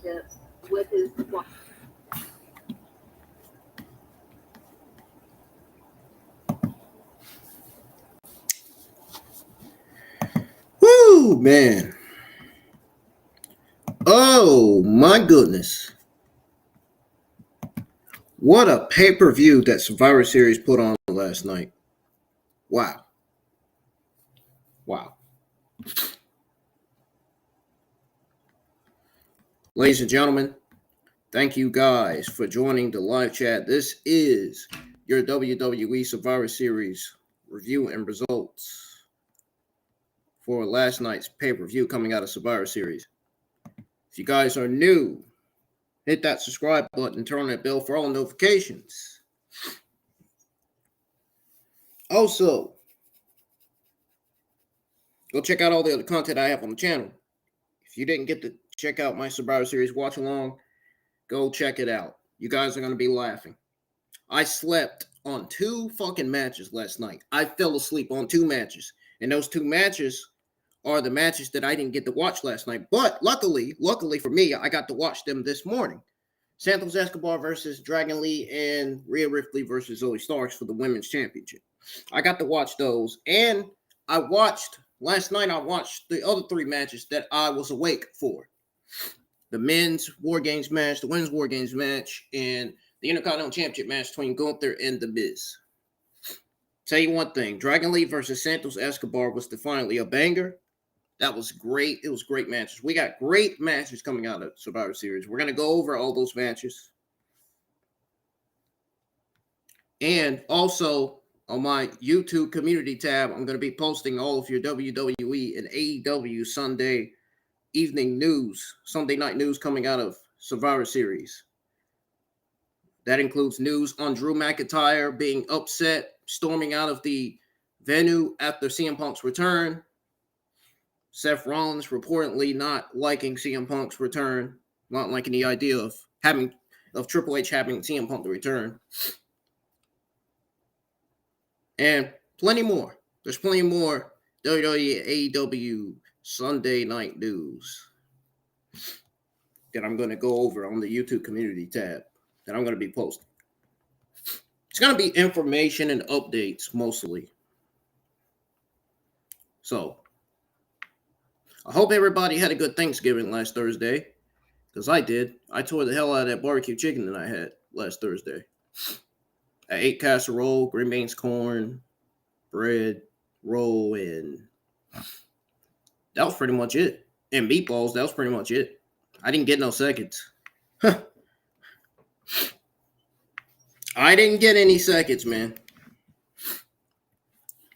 relationships with his wife. Woo, man. Oh, my goodness. What a pay-per-view that Survivor Series put on last night. Wow. Ladies and gentlemen, thank you guys for joining the live chat. This is your WWE Survivor Series review and results for last night's pay-per-view coming out of Survivor Series. If you guys are new, hit that subscribe button, turn on that bell for all notifications. Also, go check out all the other content I have on the channel. If you didn't get to check out my Survivor Series watch along, go check it out. You guys are going to be laughing. I slept on 2 fucking matches last night. I fell asleep on 2 matches. And those 2 matches are the matches that I didn't get to watch last night. But luckily for me, I got to watch them this morning. Santos Escobar versus Dragon Lee and Rhea Ripley versus Zoey Starks for the Women's Championship. I got to watch those. And last night I watched the other 3 matches that I was awake for. The men's WarGames match, the women's WarGames match, and the Intercontinental Championship match between Gunther and The Miz. Tell you one thing, Dragon Lee versus Santos Escobar was definitely a banger. That was great. It was great matches. We got great matches coming out of Survivor Series. We're going to go over all those matches. And also, on my YouTube community tab, I'm going to be posting all of your WWE and AEW Sunday night news coming out of Survivor Series. That includes news on Drew McIntyre being upset, storming out of the venue after CM Punk's return. Seth Rollins reportedly not liking CM Punk's return, not liking the idea of Triple H having CM Punk to return. And plenty more. There's plenty more WWE AEW Sunday night news that I'm going to go over on the YouTube community tab that I'm going to be posting. It's going to be information and updates mostly. So, I hope everybody had a good Thanksgiving last Thursday, because I did. I tore the hell out of that barbecue chicken that I had last Thursday. I ate casserole, green beans, corn, bread, roll, and that was pretty much it. And meatballs, that was pretty much it. I didn't get no seconds. I didn't get any seconds, man.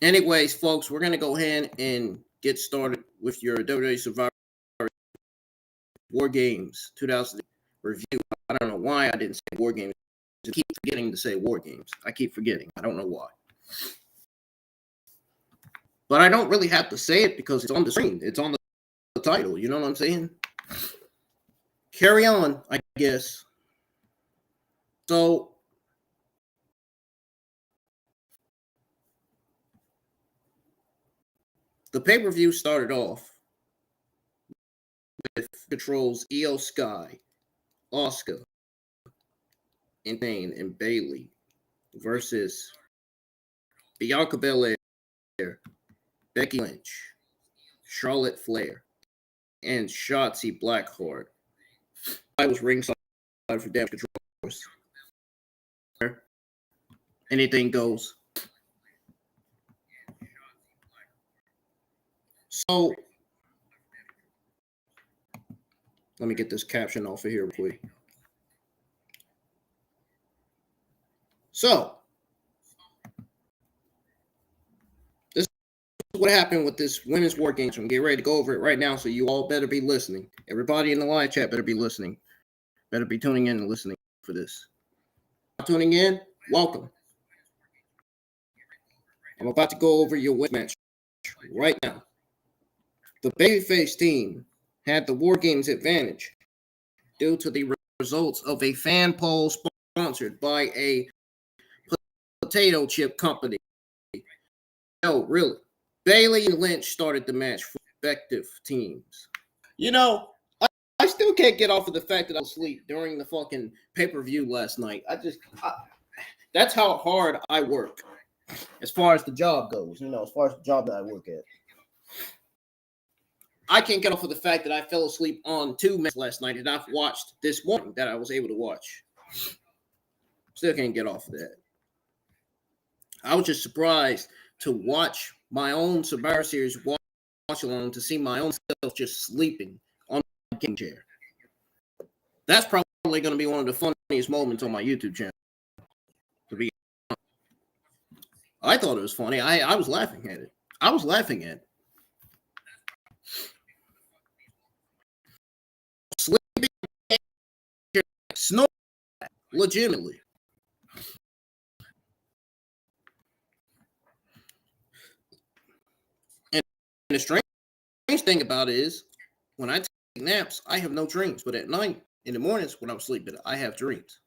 Anyways, folks, we're going to go ahead and get started with your WWE Survivor WarGames 2000 review. I don't know why I didn't say WarGames. I keep forgetting to say WarGames. I keep forgetting. I don't know why. But I don't really have to say it because it's on the screen. It's on the title. You know what I'm saying? Carry on, I guess. So, the pay-per-view started off with Control's Io Sky, Asuka, and Payne and Bayley versus Bianca Belair, Becky Lynch, Charlotte Flair, and Shotzi Blackheart. I was ringside for Damage Control. Anything goes. So, let me get this caption off of here real quick. So, this is what happened with this women's WarGames. I'm getting ready to go over it right now, so you all better be listening. Everybody in the live chat better be listening. Better be tuning in and listening for this. Tuning in, welcome. I'm about to go over your match right now. The babyface team had the WarGames advantage due to the results of a fan poll sponsored by a potato chip company. No, really. Bayley and Lynch started the match for respective teams. You know, I still still can't get off of the fact that I was asleep during the fucking pay-per-view last night. That's how hard I work as far as the job goes. As far as the job that I work at. I can't get off of the fact that I fell asleep on 2 matches last night and I've watched this morning that I was able to watch. Still can't get off of that. I was just surprised to watch my own Survivor Series watch along to see my own self just sleeping on the king chair. That's probably going to be one of the funniest moments on my YouTube channel. To be honest. I thought it was funny. I was laughing at it. I was laughing at it. Sleeping, snoring, legitimately. And the strange thing about it is, when I take naps, I have no dreams. But at night, in the mornings, when I'm sleeping, I have dreams.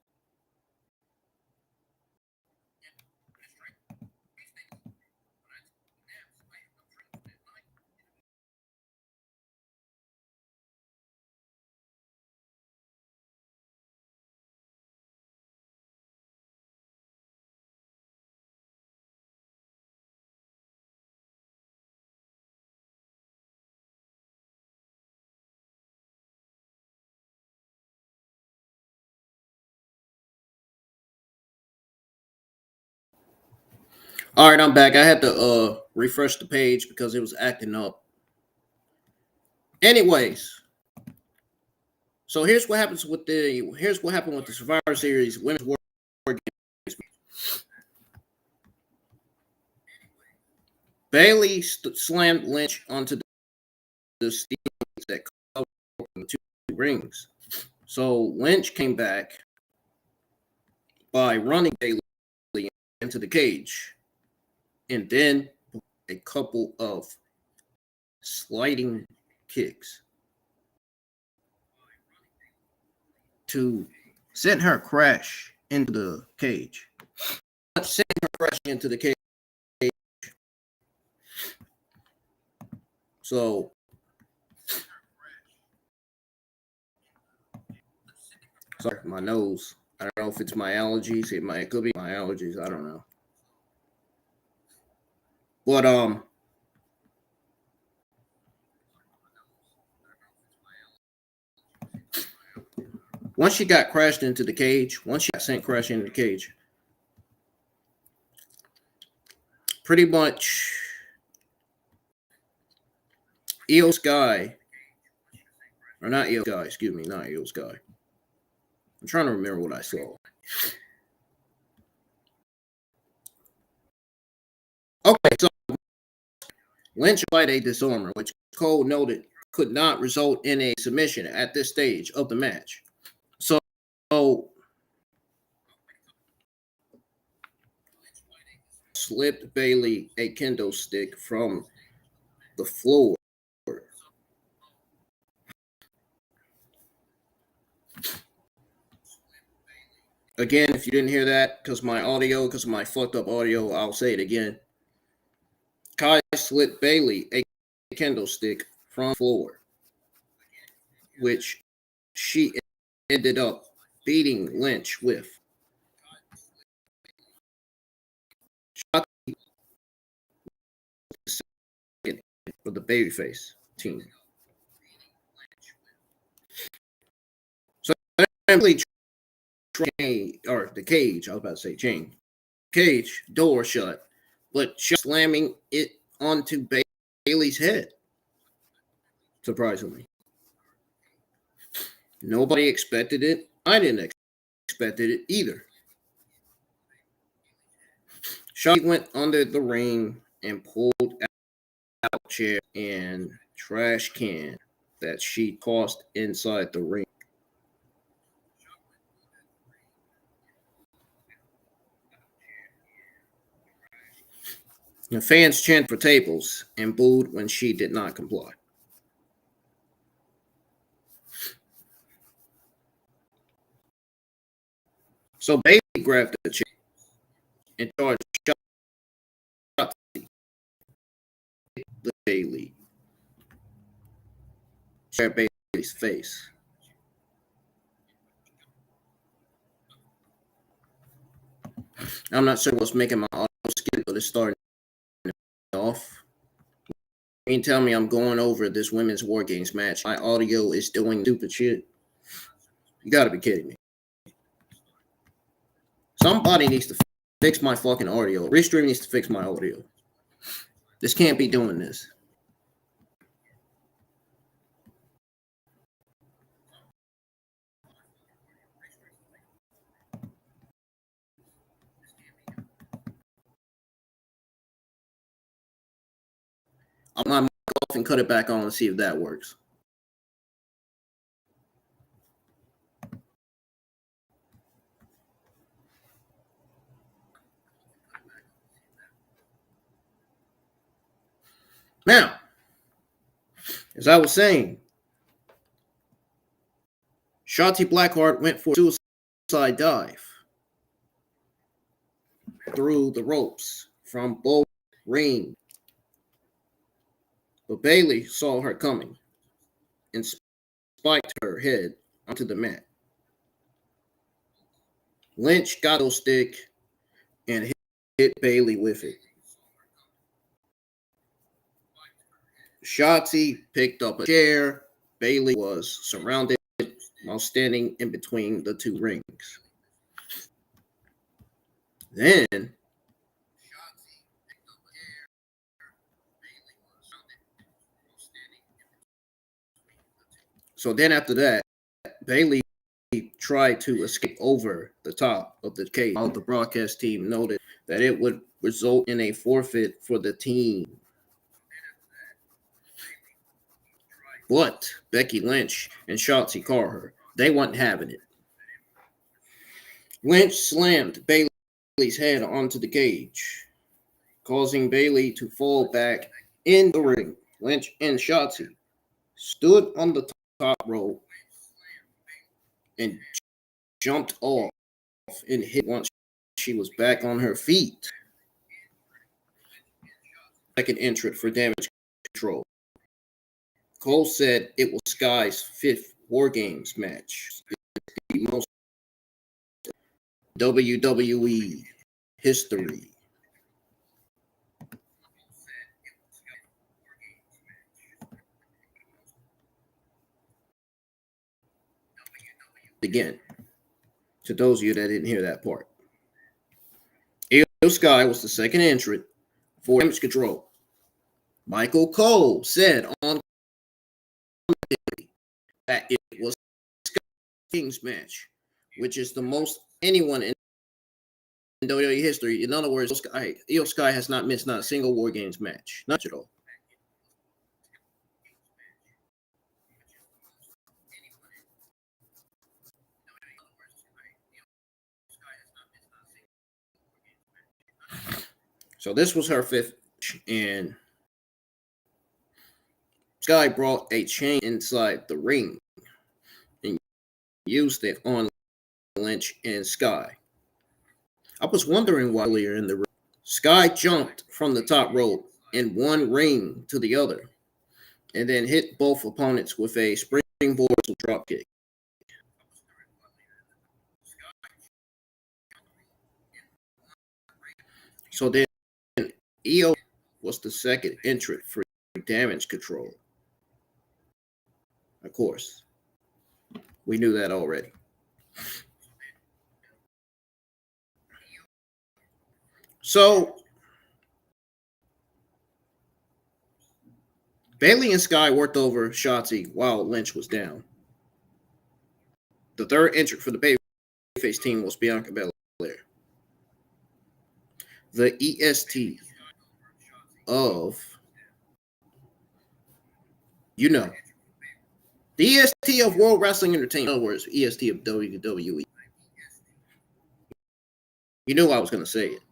All right, I'm back. I had to refresh the page because it was acting up. Anyways, so here's what happened with the Survivor Series Women's War Games. Bayley slammed Lynch onto the steel that covered the 2 rings. So Lynch came back by running Bayley into the cage, and then a couple of sliding kicks to send her crash into the cage. Send her crashing into the cage. So sorry, my nose. I don't know if it's my allergies. It could be my allergies. I don't know. But once she got crashed into the cage, once she got sent crashing into the cage, pretty much Io Sky, or not Io Sky, excuse me, not Io Sky. I'm trying to remember what I saw. Okay, so Lynch applied a disarmer, which Cole noted could not result in a submission at this stage of the match. So slipped Bayley a kendo stick from the floor. Again, if you didn't hear that, because of my fucked up audio, I'll say it again. Kai slipped Bayley a kendo stick from the floor, which she ended up beating Lynch with. For the babyface team. So the cage, I was about to say chain. Cage, door shut, but slamming it onto Bayley's head. Surprisingly. Nobody expected it. I didn't expect it either. Shotzi went under the ring and pulled out a chair and trash can that she tossed inside the ring. The fans chanted for tables and booed when she did not comply. So Bayley grabbed the chair and charged Shotzi the Bayley. Shared Bayley's face. I'm not sure what's making my audio skip, but it's starting off. You can tell me I'm going over this women's WarGames match. My audio is doing stupid shit. You gotta be kidding me. Somebody needs to fix my fucking audio. Restream needs to fix my audio. This can't be doing this. I'll my mic off and cut it back on and see if that works. Now, as I was saying, Shotzi Blackheart went for a suicide dive through the ropes from both rings. But Bayley saw her coming and spiked her head onto the mat. Lynch got a stick and hit Bayley with it. Shotzi picked up a chair. Bayley was surrounded while standing in between the two rings. Then after that, Bayley tried to escape over the top of the cage. The broadcast team noted that it would result in a forfeit for the team. But Becky Lynch and Shotzi caught her. They weren't having it. Lynch slammed Bayley's head onto the cage, causing Bayley to fall back in the ring. Lynch and Shotzi stood on the top rope and jumped off and hit once she was back on her feet. Second entrant for Damage Control. Cole said it was Sky's 5th WarGames match. The most WWE history. Again, to those of you that didn't hear that part. Io Sky was the second entrant for Damage Control. Michael Cole said on that it was King's match, which is the most anyone in WWE history. In other words, Io Sky has not missed not a single WarGames match. Not at all. So this was her 5th, and Sky brought a chain inside the ring and used it on Lynch and Sky. I was wondering why earlier in the ring, Sky jumped from the top rope in one ring to the other, and then hit both opponents with a springboard dropkick. So then Io was the second entrant for Damage Control. Of course, we knew that already. So Bayley and Sky worked over Shotzi while Lynch was down. The third entrant for the babyface team was Bianca Belair. The EST of, the EST of World Wrestling Entertainment. In other words, EST of WWE. You knew I was going to say it.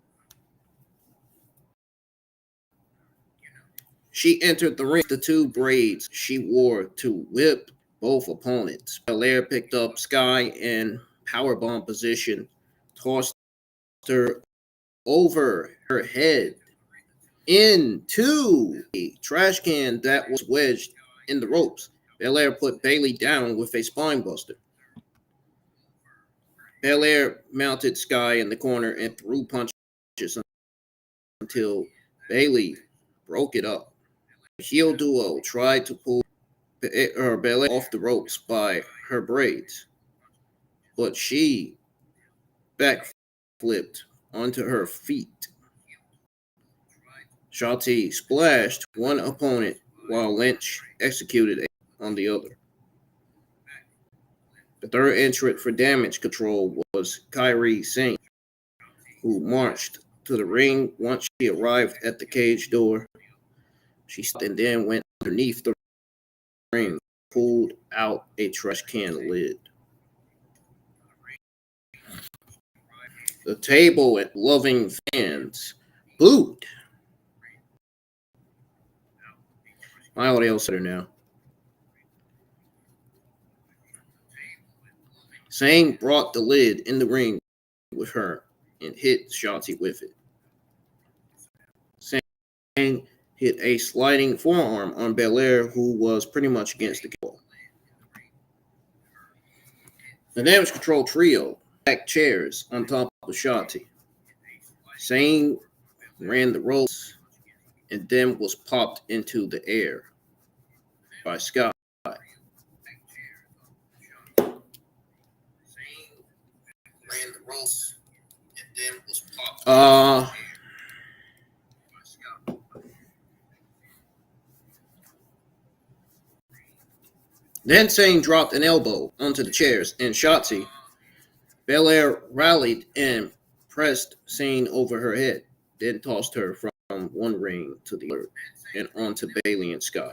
She entered the ring with the 2 braids she wore to whip both opponents. Belair picked up Sky in powerbomb position, tossed her over her head into a trash can that was wedged in the ropes. Belair put Bayley down with a spine buster. Belair mounted Sky in the corner and threw punches until Bayley broke it up. The heel duo tried to pull Belair off the ropes by her braids, but she backflipped onto her feet. Shotzi splashed one opponent while Lynch executed on the other. The third entrant for Damage Control was Kairi Sane, who marched to the ring once she arrived at the cage door. She stopped and then went underneath the ring, pulled out a trash can lid. The table and loving fans booed. My audio's better now. Sane brought the lid in the ring with her and hit Shotzi with it. Sane hit a sliding forearm on Belair, who was pretty much against the wall. The Damage Control trio stacked chairs on top of Shotzi. Sane ran the ropes and then was popped into the air by Sky. Then Sane dropped an elbow onto the chairs, and Shotzi. Belair rallied and pressed Sane over her head, then tossed her from one ring to the other and onto Bayley and Sky.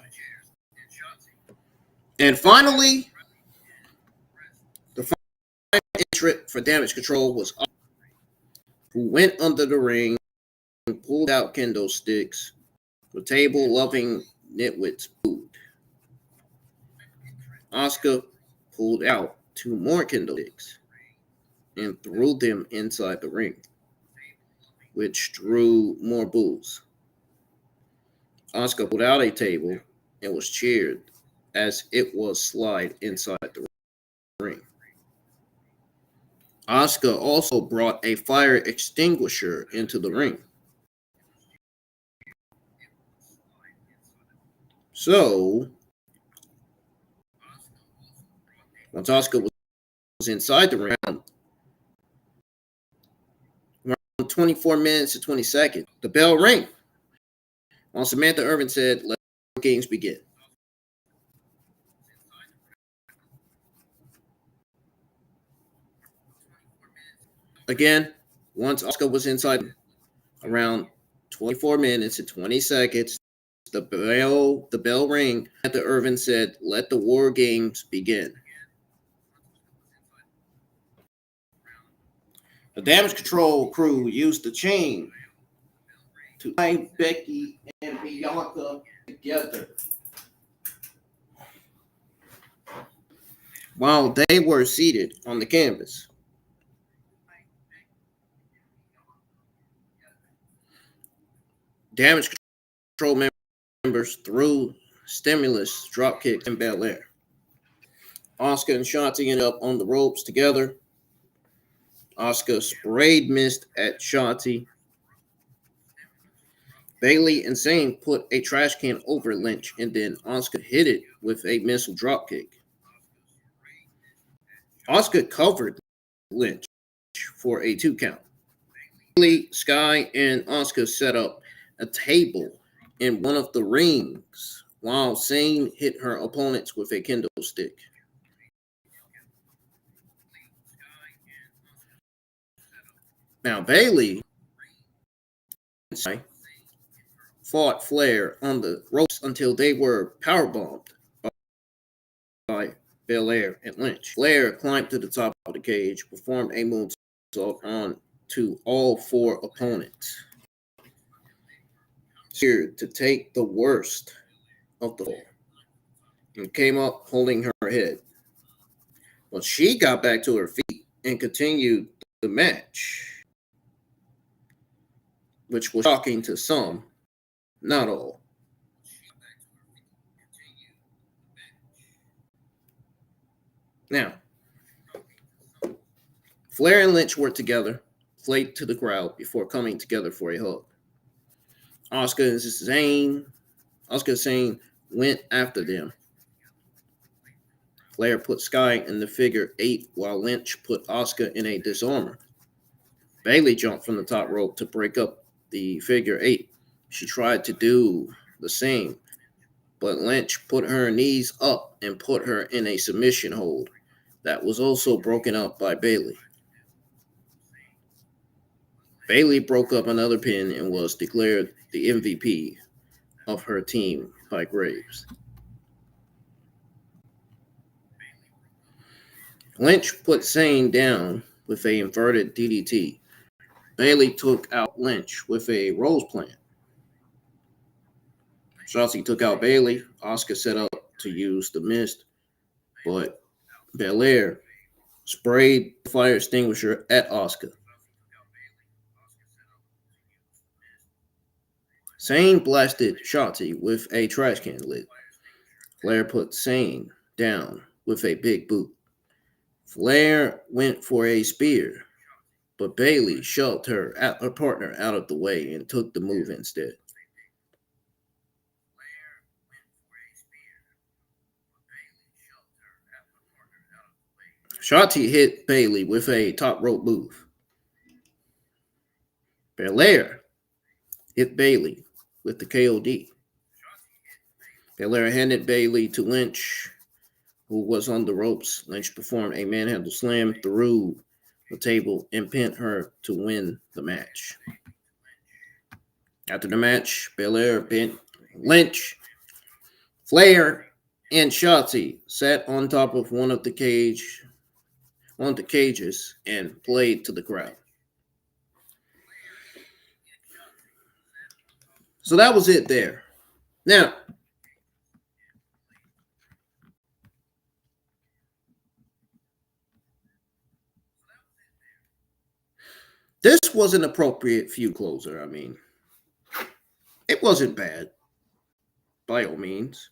And finally, the final entrant for Damage Control was Asuka, who went under the ring and pulled out kendo sticks. The table-loving nitwits booed. Asuka pulled out 2 more kendo sticks and threw them inside the ring, which drew more boos. Asuka pulled out a table and was cheered as it was slid inside the ring. Asuka also brought a fire extinguisher into the ring. So, once Asuka was inside the ring, around 24 minutes and 20 seconds, the bell rang. While Samantha Irvin said, "Let games begin." Again, once Asuka was inside, around 24 minutes and 20 seconds, the bell rang. Samantha Irvin said, "Let the war games begin." The Damage Control crew used the chain to tie Becky and Bianca together while they were seated on the canvas. Damage Control members threw stimulus drop kicks in Belair. Asuka and Shotzi ended up on the ropes together. Asuka sprayed mist at Shotzi. Bayley and Sane put a trash can over Lynch, and then Asuka hit it with a missile dropkick. Asuka covered Lynch for a 2 count. Bayley, Sky, and Asuka set up a table in one of the rings while Sane hit her opponents with a kendo stick. Now, Bayley fought Flair on the ropes until they were powerbombed by Belair and Lynch. Flair climbed to the top of the cage, performed a moonsault on to all 4 opponents. Here to take the worst of the fall and came up holding her head. But she got back to her feet and continued the match, which was shocking to some, not all. Now, Flair and Lynch were together, flayed to the crowd before coming together for a hug. Oscar and Zayn went after them. Flair put Sky in the figure 8 while Lynch put Oscar in a disarmor. Bayley jumped from the top rope to break up the figure 8. She tried to do the same, but Lynch put her knees up and put her in a submission hold that was also broken up by Bayley. Bayley broke up another pin and was declared the MVP of her team by Graves. Lynch put Zayn down with an inverted DDT. Bayley took out Lynch with a Rose Plant. Shotzi took out Bayley. Oscar set up to use the mist, but Belair sprayed the fire extinguisher at Oscar. Zayn blasted Shotzi with a trash can lid. Flair put Zayn down with a big boot. Flair went for a spear, but Bayley shoved her partner out of the way and took the move instead. Shotzi hit Bayley with a top rope move. Belair hit Bayley with the KOD. Belair handed Bayley to Lynch, who was on the ropes. Lynch performed a manhandle slam through the table and pinned her to win the match. After the match, Belair pinned Lynch. Flair and Shotzi sat on top of one of the cages and played to the crowd. So that was it there. Now, this was an appropriate feud closer. I mean, it wasn't bad, by all means.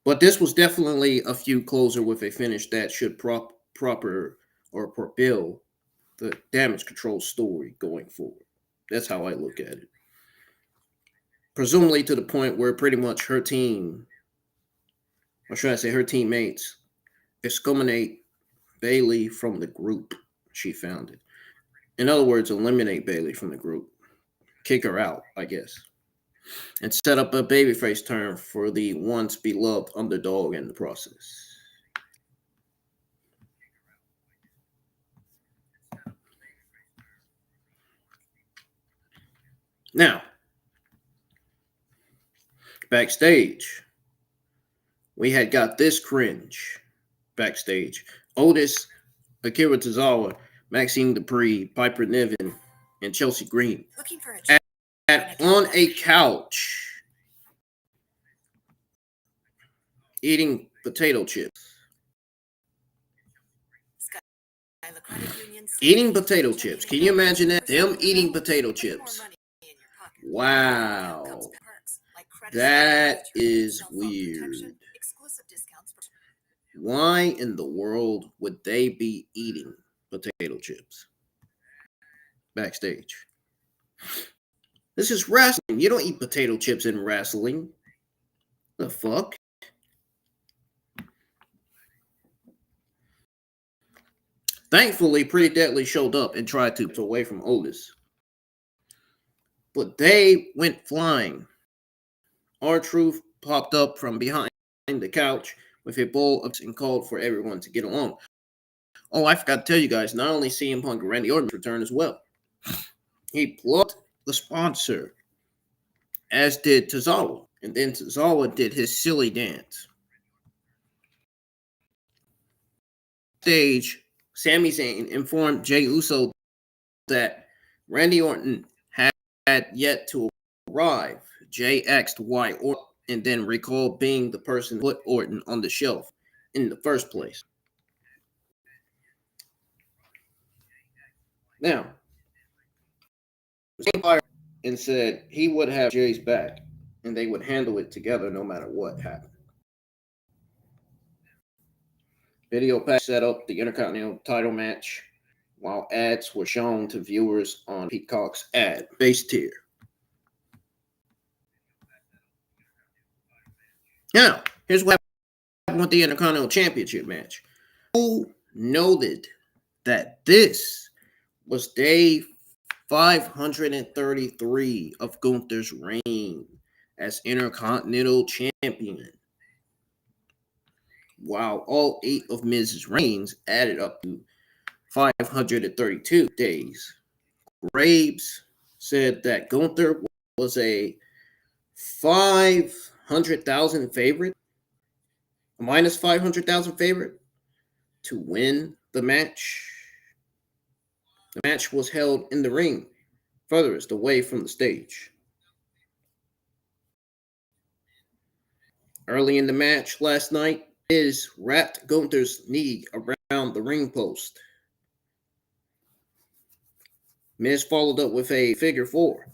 But this was definitely a feud closer with a finish that should propel the Damage Control story going forward. That's how I look at it. Presumably to the point where pretty much her team, or should I say her teammates, excommunicate Bayley from the group she founded. In other words, eliminate Bayley from the group. Kick her out, I guess. And set up a babyface turn for the once beloved underdog in the process. Now, backstage, we had got this cringe backstage. Otis, Akira Tozawa, Maxine Dupree, Piper Niven, and Chelsea Green on a couch eating potato chips. Eating potato chips. Can you imagine that? Them eating potato chips. Wow. That is weird. Why in the world would they be eating potato chips backstage? This is wrestling. You don't eat potato chips in wrestling. The fuck? Thankfully, Pretty Deadly showed up and tried to get away from Otis. But they went flying. R-Truth popped up from behind the couch with a bowl of and called for everyone to get along. Oh, I forgot to tell you guys, not only CM Punk and Randy Orton returned as well. He plugged the sponsor, as did Tozawa. And then Tozawa did his silly dance. Stage, Sami Zayn informed Jey Uso that Randy Orton had yet to arrive. Jey asked why Orton, and then recalled being the person who put Orton on the shelf in the first place. Now, Zayn fired and said he would have Jey's back, and they would handle it together no matter what happened. Video pack set up the Intercontinental title match, while ads were shown to viewers on Peacock's ad base tier. Now, here's what happened with the Intercontinental Championship match. Who noted that this was day 533 of Gunther's reign as Intercontinental Champion, while all 8 of Miz's reigns added up to 532 days. Graves said that Gunther was a 500,000 favorite, a minus 500,000 favorite to win the match. The match was held in the ring, furthest away from the stage. Early in the match last night, Miz wrapped Gunther's knee around the ring post. Miz followed up with a figure 4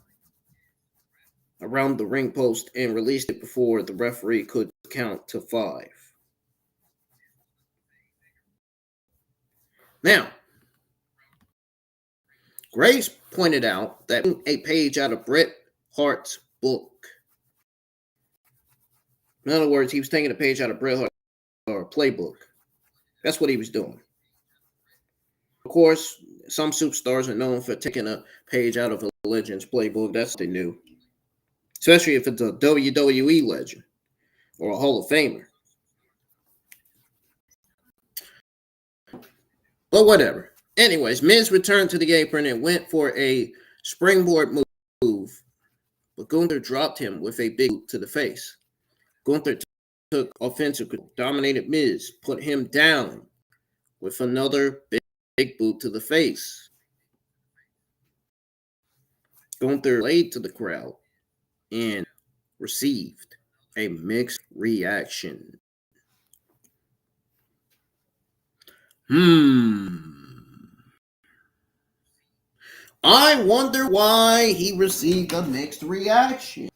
around the ring post and released it before the referee could count to 5. Now, Graves pointed out that a page out of Bret Hart's book. In other words, he was taking a page out of Bret Hart's playbook. That's what he was doing. Of course, some superstars are known for taking a page out of a legend's playbook. That's what they knew. Especially if it's a WWE legend or a Hall of Famer. But whatever. Anyways, Miz returned to the apron and went for a springboard move, but Gunther dropped him with a big boot to the face. Gunther took offensive, dominated Miz, put him down with another big boot to the face. Gunther laid to the crowd and received a mixed reaction. I wonder why he received a mixed reaction.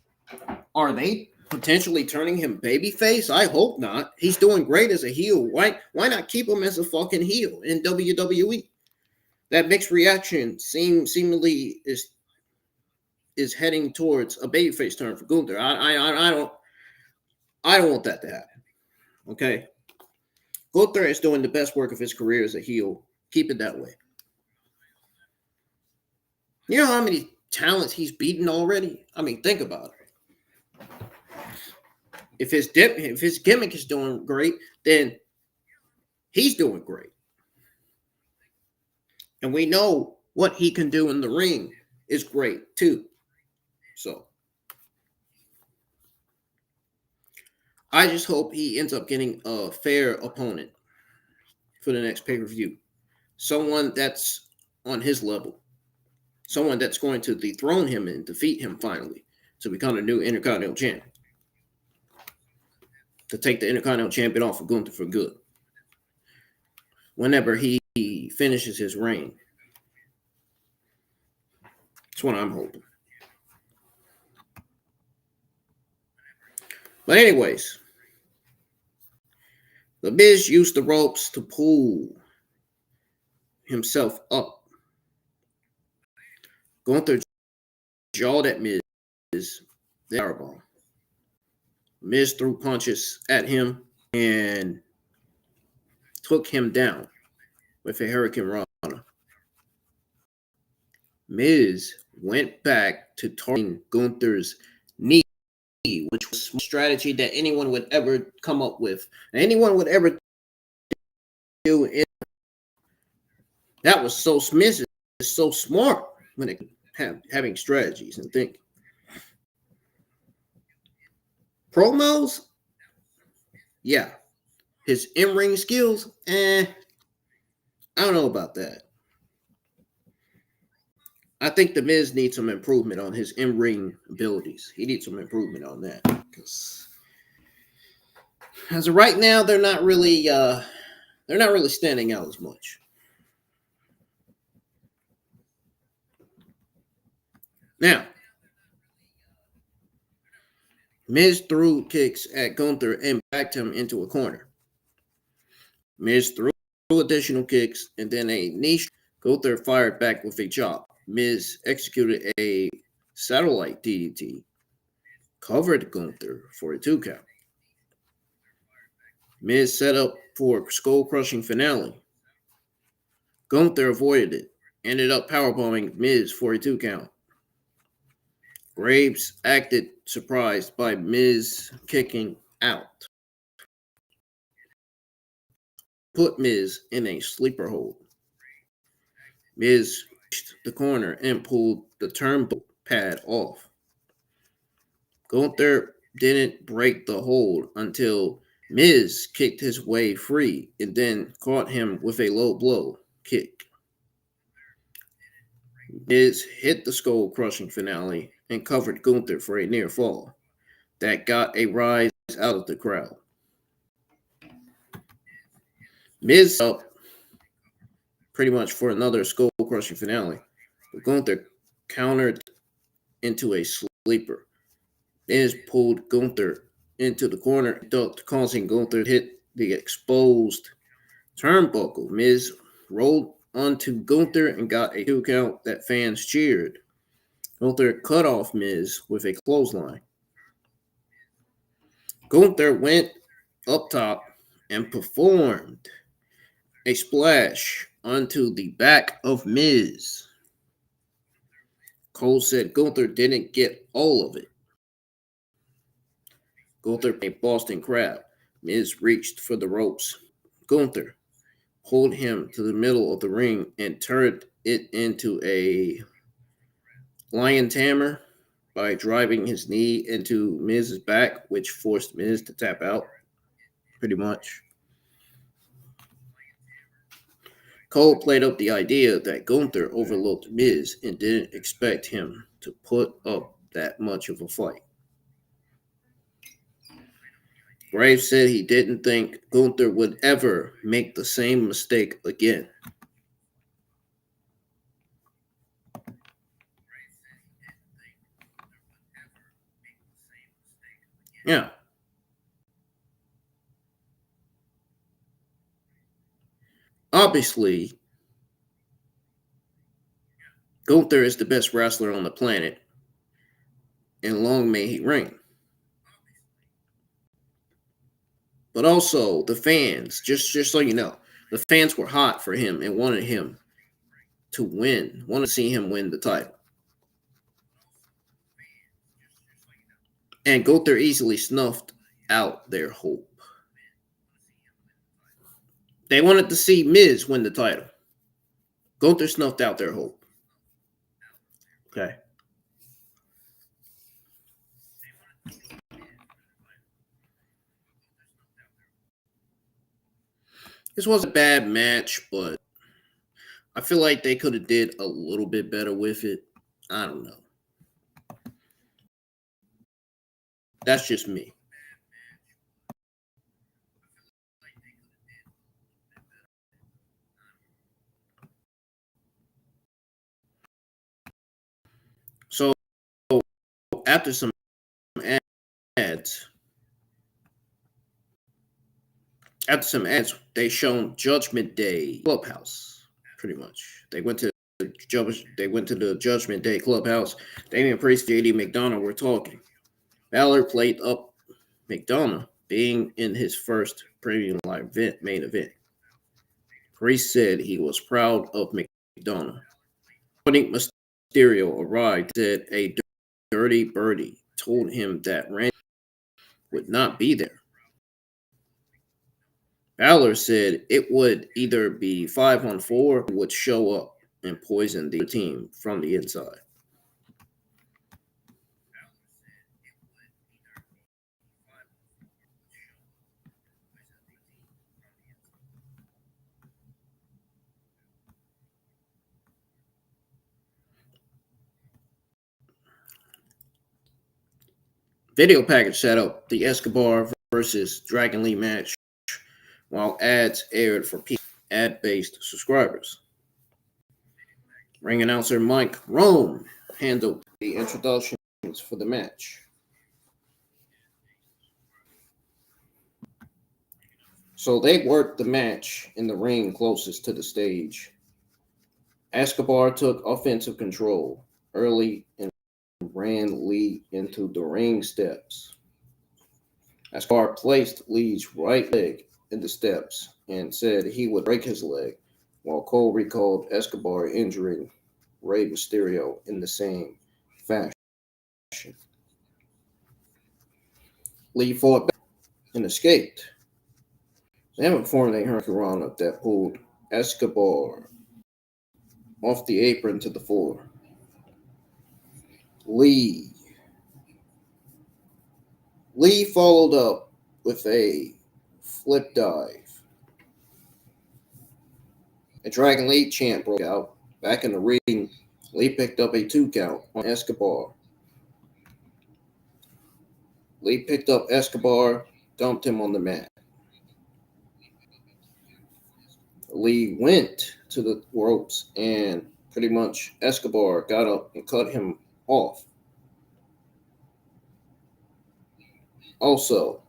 Are they potentially turning him babyface? I hope not. He's doing great as a heel. Why not keep him as a fucking heel in WWE? That mixed reaction seemingly is heading towards a babyface turn for Gunther. I don't want that to happen. Okay. Gunther is doing the best work of his career as a heel. Keep it that way. You know how many talents he's beaten already? I mean, think about it. If his gimmick is doing great, then he's doing great. And we know what he can do in the ring is great too. So I just hope he ends up getting a fair opponent for the next pay-per-view. Someone that's on his level. Someone that's going to dethrone him and defeat him finally to become a new Intercontinental Champion. To take the Intercontinental Champion off of Gunther for good. Whenever he finishes his reign. That's what I'm hoping. But anyways, the Miz used the ropes to pull himself up. Gunther jawed at Miz. Fireball. Miz threw punches at him and took him down with a Hurricane Rana. Miz went back to targeting Gunther's knee, which was a strategy that anyone would ever come up with. Anyone would ever do. That was so Miz is so smart when it having strategies and think. Promos? Yeah. His in-ring skills? I don't know about that. I think The Miz needs some improvement on his in-ring abilities. He needs some improvement on that. Because as of right now, they're not really standing out as much. Now, Miz threw kicks at Gunther and backed him into a corner. Miz threw additional kicks and then a knee. Gunther fired back with a chop. Miz executed a satellite DDT, covered Gunther for a 2 count. Miz set up for a skull-crushing finale. Gunther avoided it, ended up powerbombing Miz for a 2 count. Graves acted surprised by Miz kicking out. Put Miz in a sleeper hold. Miz reached the corner and pulled the turnbuckle pad off. Gunther didn't break the hold until Miz kicked his way free and then caught him with a low blow kick. Miz hit the skull-crushing finale and covered Gunther for a near fall that got a rise out of the crowd. Miz up pretty much for another skull-crushing finale, but Gunther countered into a sleeper. Miz pulled Gunther into the corner, ducked, causing Gunther to hit the exposed turnbuckle. Miz rolled onto Gunther and got a 2 count that fans cheered. Gunther cut off Miz with a clothesline. Gunther went up top and performed a splash onto the back of Miz. Cole said Gunther didn't get all of it. Gunther a Boston Crab. Miz reached for the ropes. Gunther pulled him to the middle of the ring and turned it into a lion tamer by driving his knee into Miz's back, which forced Miz to tap out, pretty much. Cole played up the idea that Gunther overlooked Miz and didn't expect him to put up that much of a fight. Graves said he didn't think Gunther would ever make the same mistake again. Yeah. Obviously, Gunther is the best wrestler on the planet, and long may he reign. But also, the fans, just so you know, the fans were hot for him and wanted him to win, wanted to see him win the title. And Gunther easily snuffed out their hope. They wanted to see Miz win the title. Gunther snuffed out their hope. Okay. This was a bad match, but I feel like they could have did a little bit better with it. I don't know. That's just me. So after some ads, they shown Judgment Day Clubhouse. Pretty much, they went to the Judgment Day Clubhouse. Damian Priest, JD McDonough were talking. Balor played up McDonough being in his first premium live main event. Priest said he was proud of McDonough. When Mysterio arrived, said a dirty birdie told him that Randy would not be there. Balor said it would either be 5-on-4 or would show up and poison the team from the inside. Video package set up the Escobar versus Dragon Lee match, while ads aired for ad-based subscribers. Ring announcer Mike Rome handled the introductions for the match. So they worked the match in the ring closest to the stage. Escobar took offensive control early and ran Lee into the ring steps. Escobar placed Lee's right leg in the steps and said he would break his leg, while Cole recalled Escobar injuring Rey Mysterio in the same fashion. Lee fought back and escaped. They haven't formed a hurricanrana that pulled Escobar off the apron to the floor. Lee followed up with a flip dive. A Dragon Lee chant broke out. Back in the ring, Lee picked up a 2 count on Escobar. Lee picked up Escobar, dumped him on the mat. Lee went to the ropes and pretty much Escobar got up and cut him off. Also,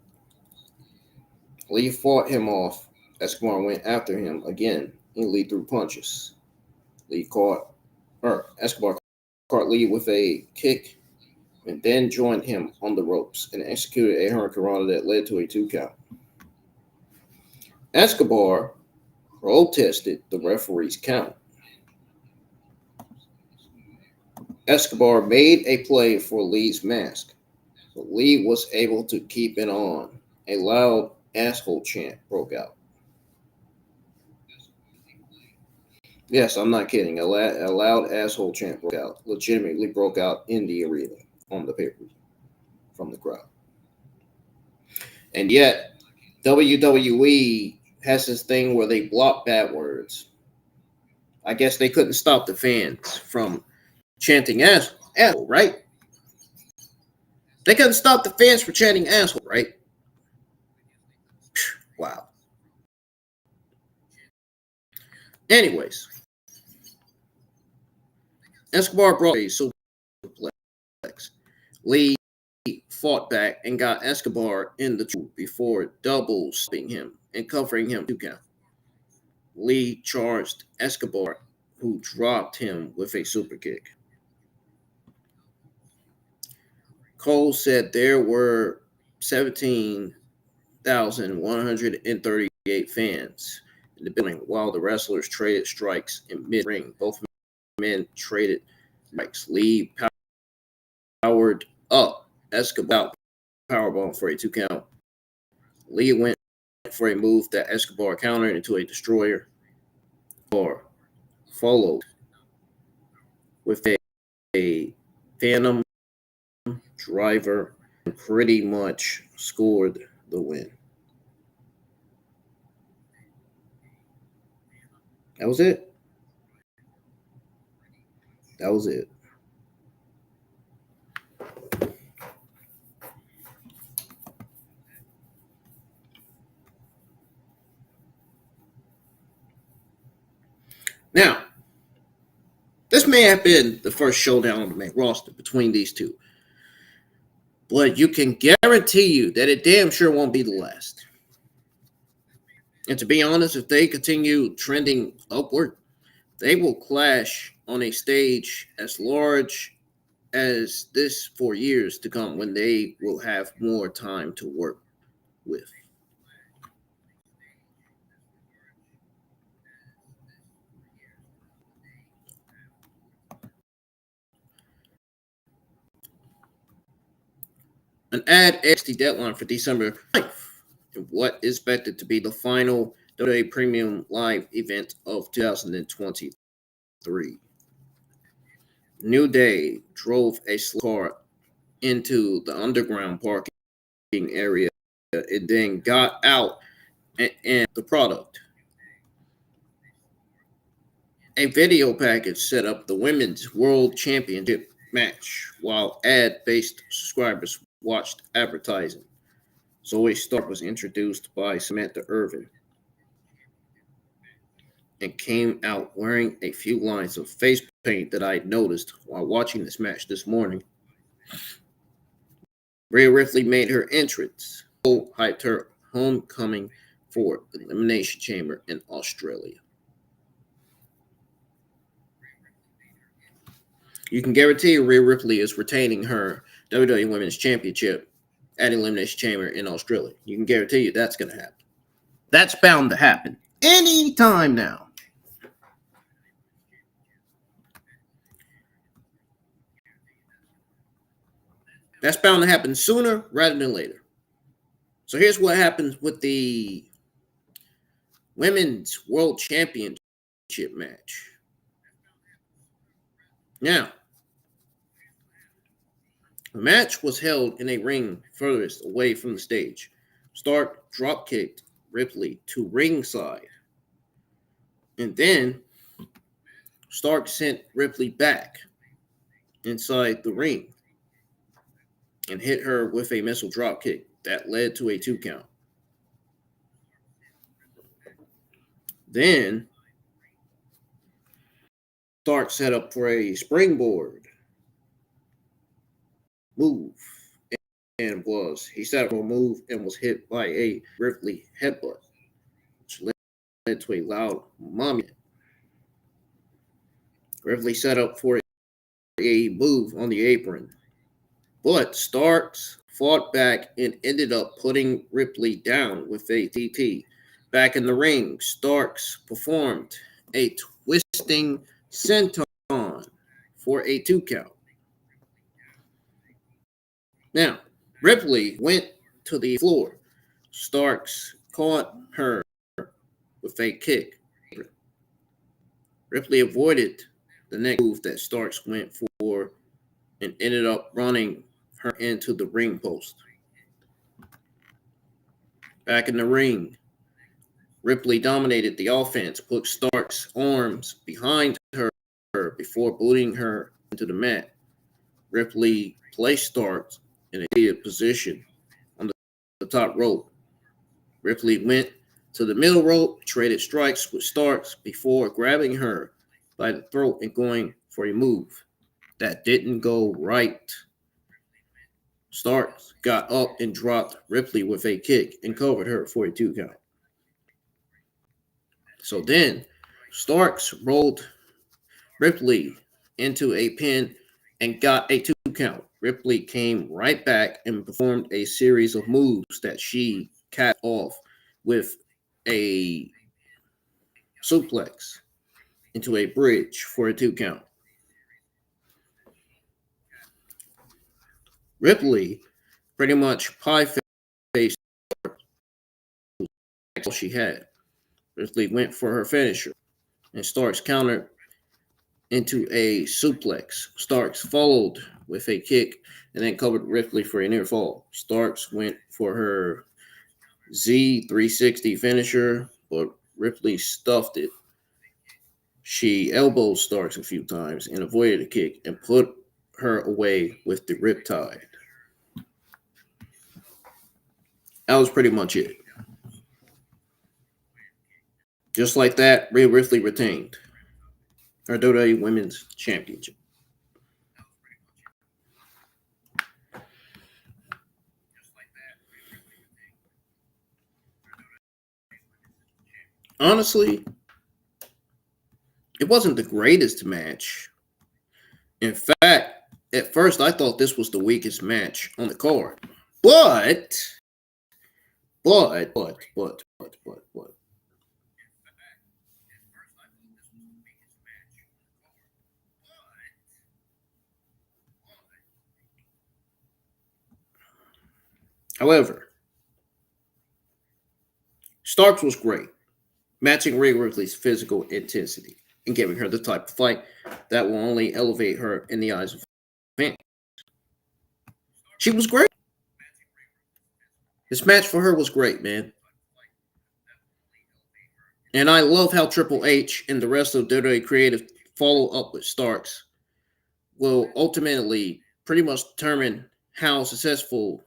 Lee fought him off. Escobar went after him again, and Lee threw punches. Escobar caught Lee with a kick and then joined him on the ropes and executed a hurricanrana that led to a 2 count. Escobar protested the referee's count. Escobar made a play for Lee's mask, but Lee was able to keep it on. A loud asshole chant broke out. Yes, I'm not kidding. A loud asshole chant broke out. Legitimately broke out in the arena on the pay-per-view from the crowd. And yet, WWE has this thing where they block bad words. I guess they couldn't stop the fans from chanting asshole, right? They couldn't stop the fans from chanting asshole, right? Wow. Anyways, Escobar brought a suplex. Lee fought back and got Escobar in the two before double stopping him and covering him 2 count. Lee charged Escobar, who dropped him with a super kick. Cole said there were 17,138 fans in the building while the wrestlers traded strikes in mid-ring. Both men traded strikes. Lee powered up Escobar powerbomb for a 2 count. Lee went for a move that Escobar countered into a destroyer, or followed with a Phantom driver and pretty much scored the win. That was it. That was it. Now, this may have been the first showdown on the main roster between these two, but you can guarantee you that it damn sure won't be the last. And to be honest, if they continue trending upward, they will clash on a stage as large as this for years to come, when they will have more time to work with. An ad airs the deadline for December 9th in what is expected to be the final WWE Premium Live event of 2023. New Day drove a car into the underground parking area and then got out and the product. A video package set up the Women's World Championship match while ad-based subscribers watched advertising. Zoey Stark was introduced by Samantha Irvin and came out wearing a few lines of face paint that I noticed while watching this match this morning. Rhea Ripley made her entrance. Cole hyped her homecoming for Elimination Chamber in Australia. You can guarantee Rhea Ripley is retaining her WWE Women's Championship at Elimination Chamber in Australia. You can guarantee you that's going to happen. That's bound to happen any time now. That's bound to happen sooner rather than later. So here's what happens with the Women's World Championship match. Now, the match was held in a ring furthest away from the stage. Stark dropkicked Ripley to ringside. And then Stark sent Ripley back inside the ring and hit her with a missile dropkick that led to a 2 count. Then Stark set up for a springboard move and he set up for a move and was hit by a Ripley headbutt, which led to a loud mommy. Ripley set up for a move on the apron, but Starks fought back and ended up putting Ripley down with a TT. Back in the ring, Starks performed a twisting senton for a 2 count. Now, Ripley went to the floor. Starks caught her with a kick. Ripley avoided the next move that Starks went for and ended up running her into the ring post. Back in the ring, Ripley dominated the offense, put Starks' arms behind her before booting her into the mat. Ripley placed Starks in a seated position on the top rope. Ripley went to the middle rope, traded strikes with Starks before grabbing her by the throat and going for a move that didn't go right. Starks got up and dropped Ripley with a kick and covered her for a 2 count. So then Starks rolled Ripley into a pin and got a 2 count. Ripley came right back and performed a series of moves that she capped off with a suplex into a bridge for a 2 count. Ripley pretty much pie-faced all she had. Ripley went for her finisher, and Starks countered into a suplex. Starks followed with a kick and then covered Ripley for a near fall. Starks went for her Z360 finisher, but Ripley stuffed it. She elbowed Starks a few times and avoided a kick and put her away with the riptide. That was pretty much it. Just like that, Rhea Ripley retained her WWE Women's Championship. Honestly, it wasn't the greatest match. In fact, at first I thought this was the weakest match on the card. But however, Starks was great, matching Rhea Ripley's physical intensity and giving her the type of fight that will only elevate her in the eyes of fans. She was great. This match for her was great, man. And I love how Triple H and the rest of WWE Creative follow up with Starks will ultimately pretty much determine how successful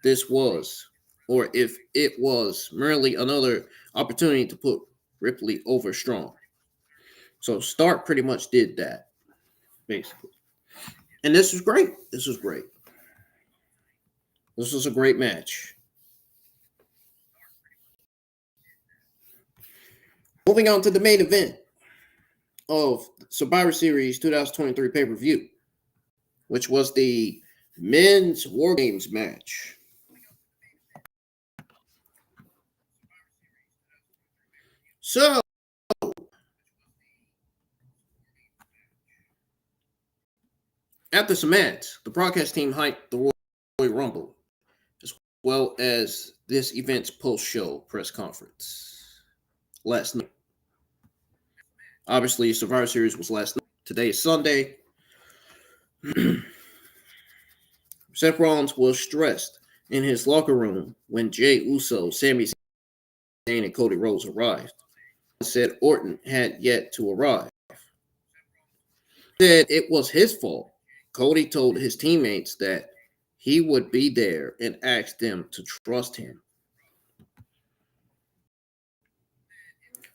this was, or if it was merely another opportunity to put Ripley over strong. So Stark pretty much did that, basically. And this was great. This was great. This was a great match. Moving on to the main event of Survivor Series 2023 pay-per-view, which was the men's WarGames match. So, after some ads, the broadcast team hyped the Royal Rumble, as well as this event's post-show press conference last night. Obviously, Survivor Series was last night. Today is Sunday. Seth Rollins was stressed in his locker room when Jey Uso, Sami Zayn, and Cody Rhodes arrived. He said Orton had yet to arrive. He said it was his fault. Cody told his teammates that he would be there and asked them to trust him.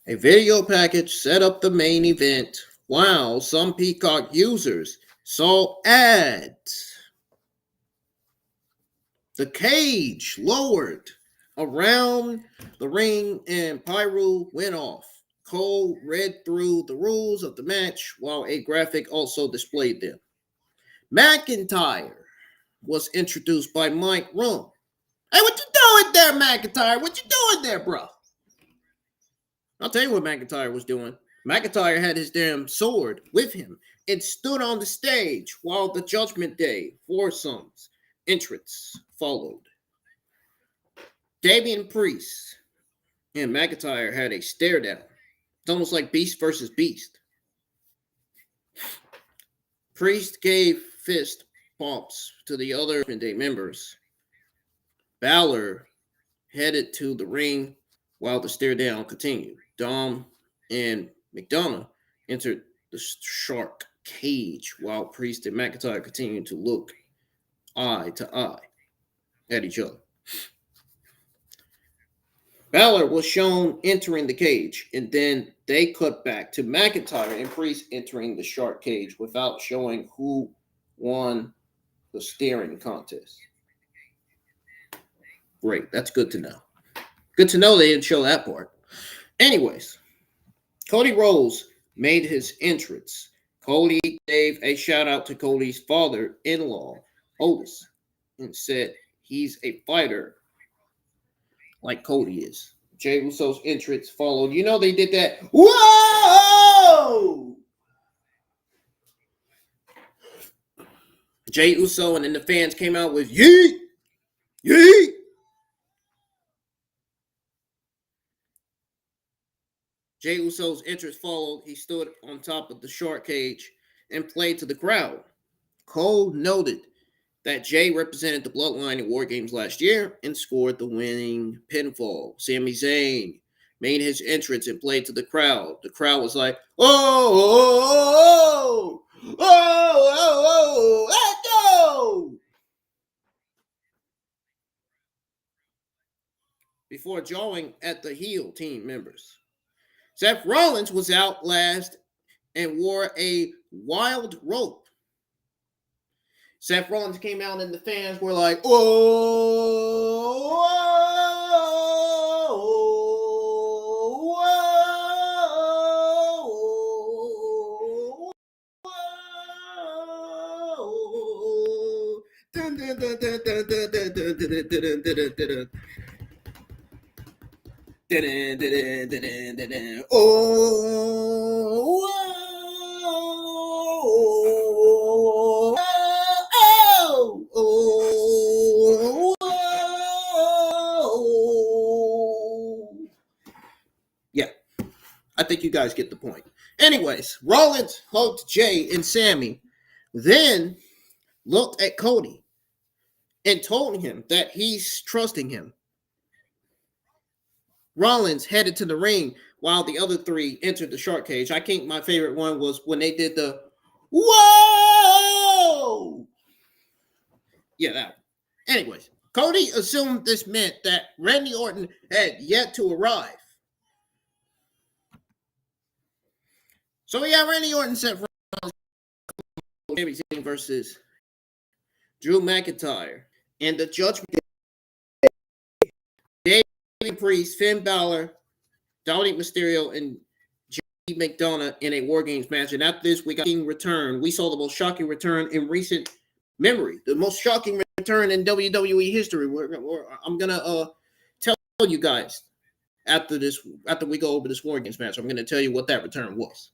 A video package set up the main event while some Peacock users saw ads. The cage lowered around the ring and pyro went off. Cole read through the rules of the match while a graphic also displayed them. McIntyre was introduced by Mike Room. Hey, what you doing there, McIntyre? What you doing there, bro? I'll tell you what McIntyre was doing. McIntyre had his damn sword with him and stood on the stage while the Judgment Day foursomes entrance followed. Damian Priest and McIntyre had a stare down. It's almost like Beast versus Beast. Priest gave fist bumps to the other Judgment Day members. Balor headed to the ring while the stare down continued. Dom and McDonough entered the shark cage while Priest and McIntyre continued to look eye to eye at each other. Balor was shown entering the cage, and then they cut back to McIntyre and Priest entering the shark cage without showing who won the staring contest. Great, that's good to know. Good to know they didn't show that part. Anyways, Cody Rhodes made his entrance. Cody gave a shout out to Cody's father-in-law, Otis, and said he's a fighter like Cody is. Jey Uso's entrance followed. You know they did that. Whoa! Jey Uso and then the fans came out with yeet! Yeet! Jey Uso's entrance followed. He stood on top of the shark cage and played to the crowd. Cole noted that Jey represented the bloodline in WarGames last year and scored the winning pinfall. Sami Zayn made his entrance and played to the crowd. The crowd was like, oh, oh, oh, let's go! Before jawing at the heel team members. Seth Rollins was out last and wore a wild rope. Seth Rollins came out and the fans were like, oh, oh, oh, dun, dun, dun, dun, dun, dun, dun, dun, dun, dun, dun, dun. Yeah, I think you guys get the point. Anyways, Rollins hugged Jey and Sami, then looked at Cody and told him that he's trusting him. Rollins headed to the ring while the other three entered the shark cage. I think my favorite one was when they did the whoa! Yeah, that one. Anyways, Cody assumed this meant that Randy Orton had yet to arrive. So we got Randy Orton set for everything versus Drew McIntyre and the Judgment Day. Priest, Finn Balor, Dominic Mysterio and J.D. McDonough in a WarGames match. And after this, we got a return. We saw the most shocking return in recent memory. The most shocking return in WWE history. I'm going to tell you guys after we go over this WarGames match. I'm going to tell you what that return was.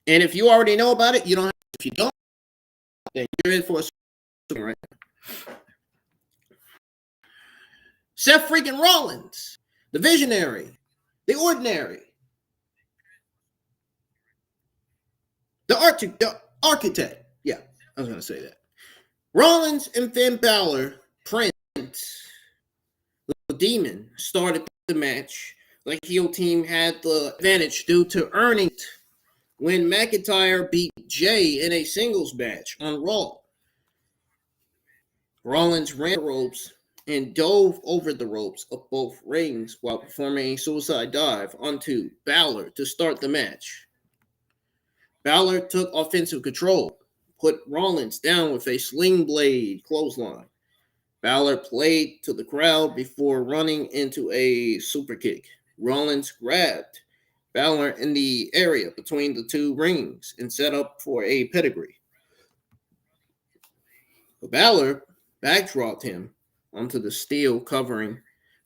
And if you already know about it, you don't have to. If you don't, then you're in for a right now. Seth freaking Rollins, the visionary, the ordinary, the architect. Yeah, I was going to say that. Rollins and Finn Balor, Prince, the Demon, started the match. The heel team had the advantage due to earning it when McIntyre beat Jay in a singles match on Raw. Rollins ran the ropes and dove over the ropes of both rings while performing a suicide dive onto Balor to start the match. Balor took offensive control, put Rollins down with a sling blade clothesline. Balor played to the crowd before running into a super kick. Rollins grabbed Balor in the area between the two rings and set up for a pedigree. But Balor backdropped him onto the steel covering.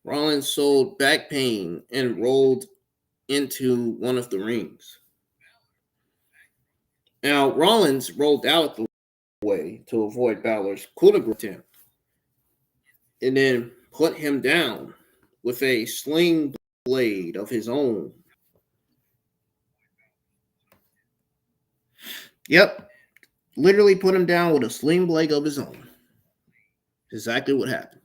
Rollins sold back pain and rolled into one of the rings. Now, Rollins rolled out the way to avoid Balor's coup de grace and then put him down with a sling blade of his own. Yep, literally put him down with a sling blade of his own. Exactly what happened.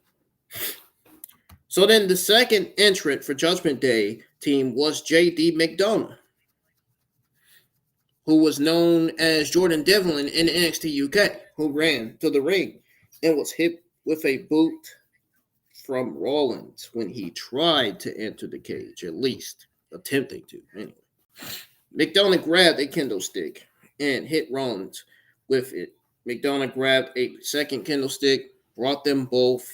So then the second entrant for Judgment Day team was J.D. McDonough, who was known as Jordan Devlin in NXT UK, who ran to the ring and was hit with a boot from Rollins when he tried to enter the cage, at least attempting to. Anyway, McDonough grabbed a kendo stick and hit Rollins with it. McDonough grabbed a second kendo stick, brought them both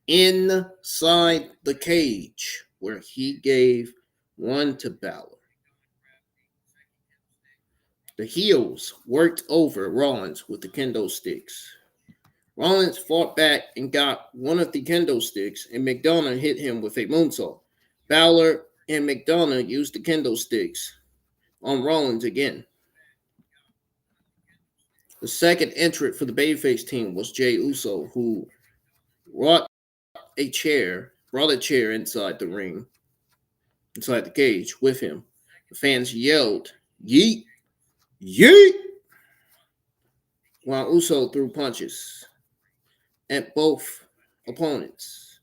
inside the cage, where he gave one to Balor. The heels worked over Rollins with the kendo sticks. Rollins fought back and got one of the kendo sticks, and McDonough hit him with a moonsault. Balor and McDonough used the kendo sticks on Rollins again. The second entrant for the babyface team was Jey Uso, who brought a chair inside the ring, inside the cage with him. The fans yelled, "Yeet! Yeet!" while Uso threw punches at both opponents.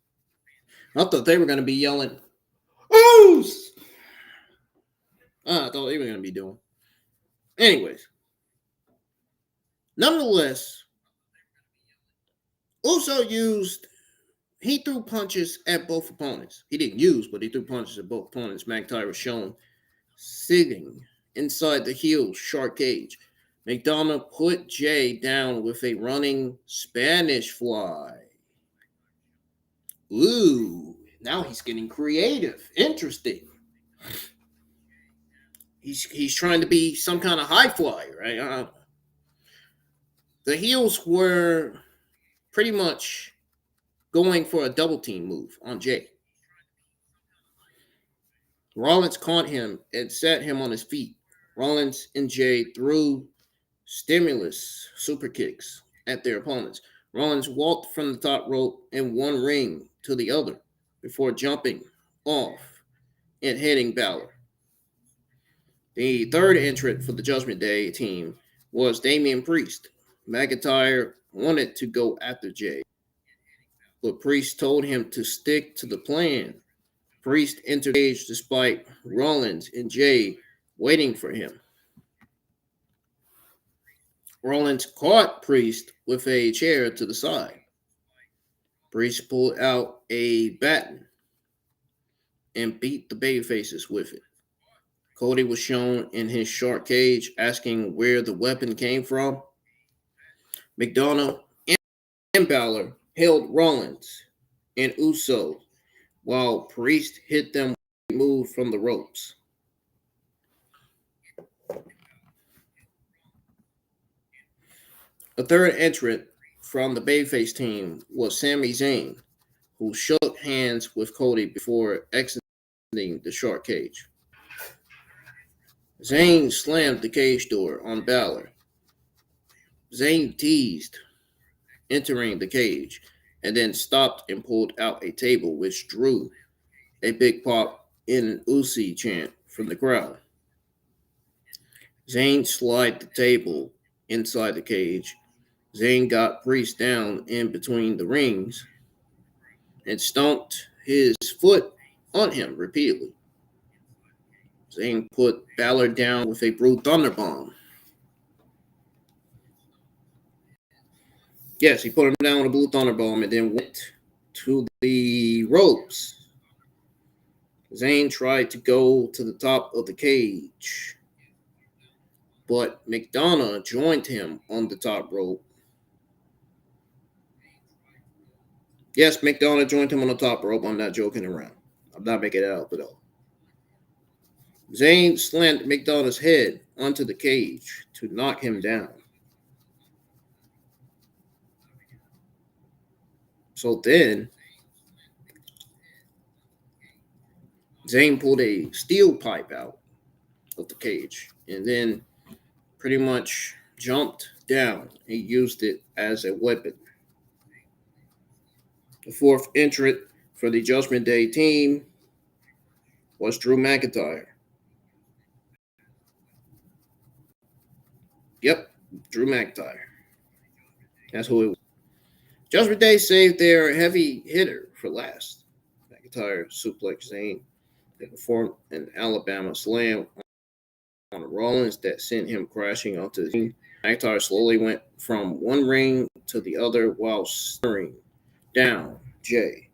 I thought they were going to be yelling, "Oos!" I thought they were going to be doing. Anyways, nonetheless, Uso he threw punches at both opponents. He didn't use, but he threw punches at both opponents. McIntyre was shown sitting inside the heel shark cage. McDonough put Jay down with a running Spanish fly. Ooh, now he's getting creative. Interesting. He's trying to be some kind of high flyer, right? The heels were pretty much going for a double team move on Jay. Rollins caught him and set him on his feet. Rollins and Jay threw stimulus super kicks at their opponents. Rollins walked from the top rope in one ring to the other before jumping off and hitting Balor. The third entrant for the Judgment Day team was Damian Priest. McIntyre wanted to go after Jay, but Priest told him to stick to the plan. Priest entered the cage despite Rollins and Jay waiting for him. Rollins caught Priest with a chair to the side. Priest pulled out a baton and beat the babyfaces with it. Cody was shown in his shark cage asking where the weapon came from. McDonough and Balor held Rollins and Uso while Priest hit them move from the ropes. A third entrant from the Babyface team was Sami Zayn, who shook hands with Cody before exiting the shark cage. Zayn slammed the cage door on Balor. Zayn teased entering the cage and then stopped and pulled out a table, which drew a big pop in an Usi chant from the crowd. Zayn slid the table inside the cage. Zayn got Priest down in between the rings and stomped his foot on him repeatedly. Zayn put Balor down with a Blue Thunder Bomb. Yes, he put him down with a Blue Thunder Bomb and then went to the ropes. Zayn tried to go to the top of the cage, but McDonough joined him on the top rope. Yes, McDonough joined him on the top rope. I'm not joking around. I'm not making it up at all. Zayn slammed McDonough's head onto the cage to knock him down. So then, Zayn pulled a steel pipe out of the cage and then pretty much jumped down and used it as a weapon. The fourth entrant for the Judgment Day team was Drew McIntyre. Yep, Drew McIntyre. That's who it was. Judgment Day saved their heavy hitter for last. McIntyre suplexed Zayn. They performed an Alabama slam on Rollins that sent him crashing onto the ring. McIntyre slowly went from one ring to the other while staring down Jay.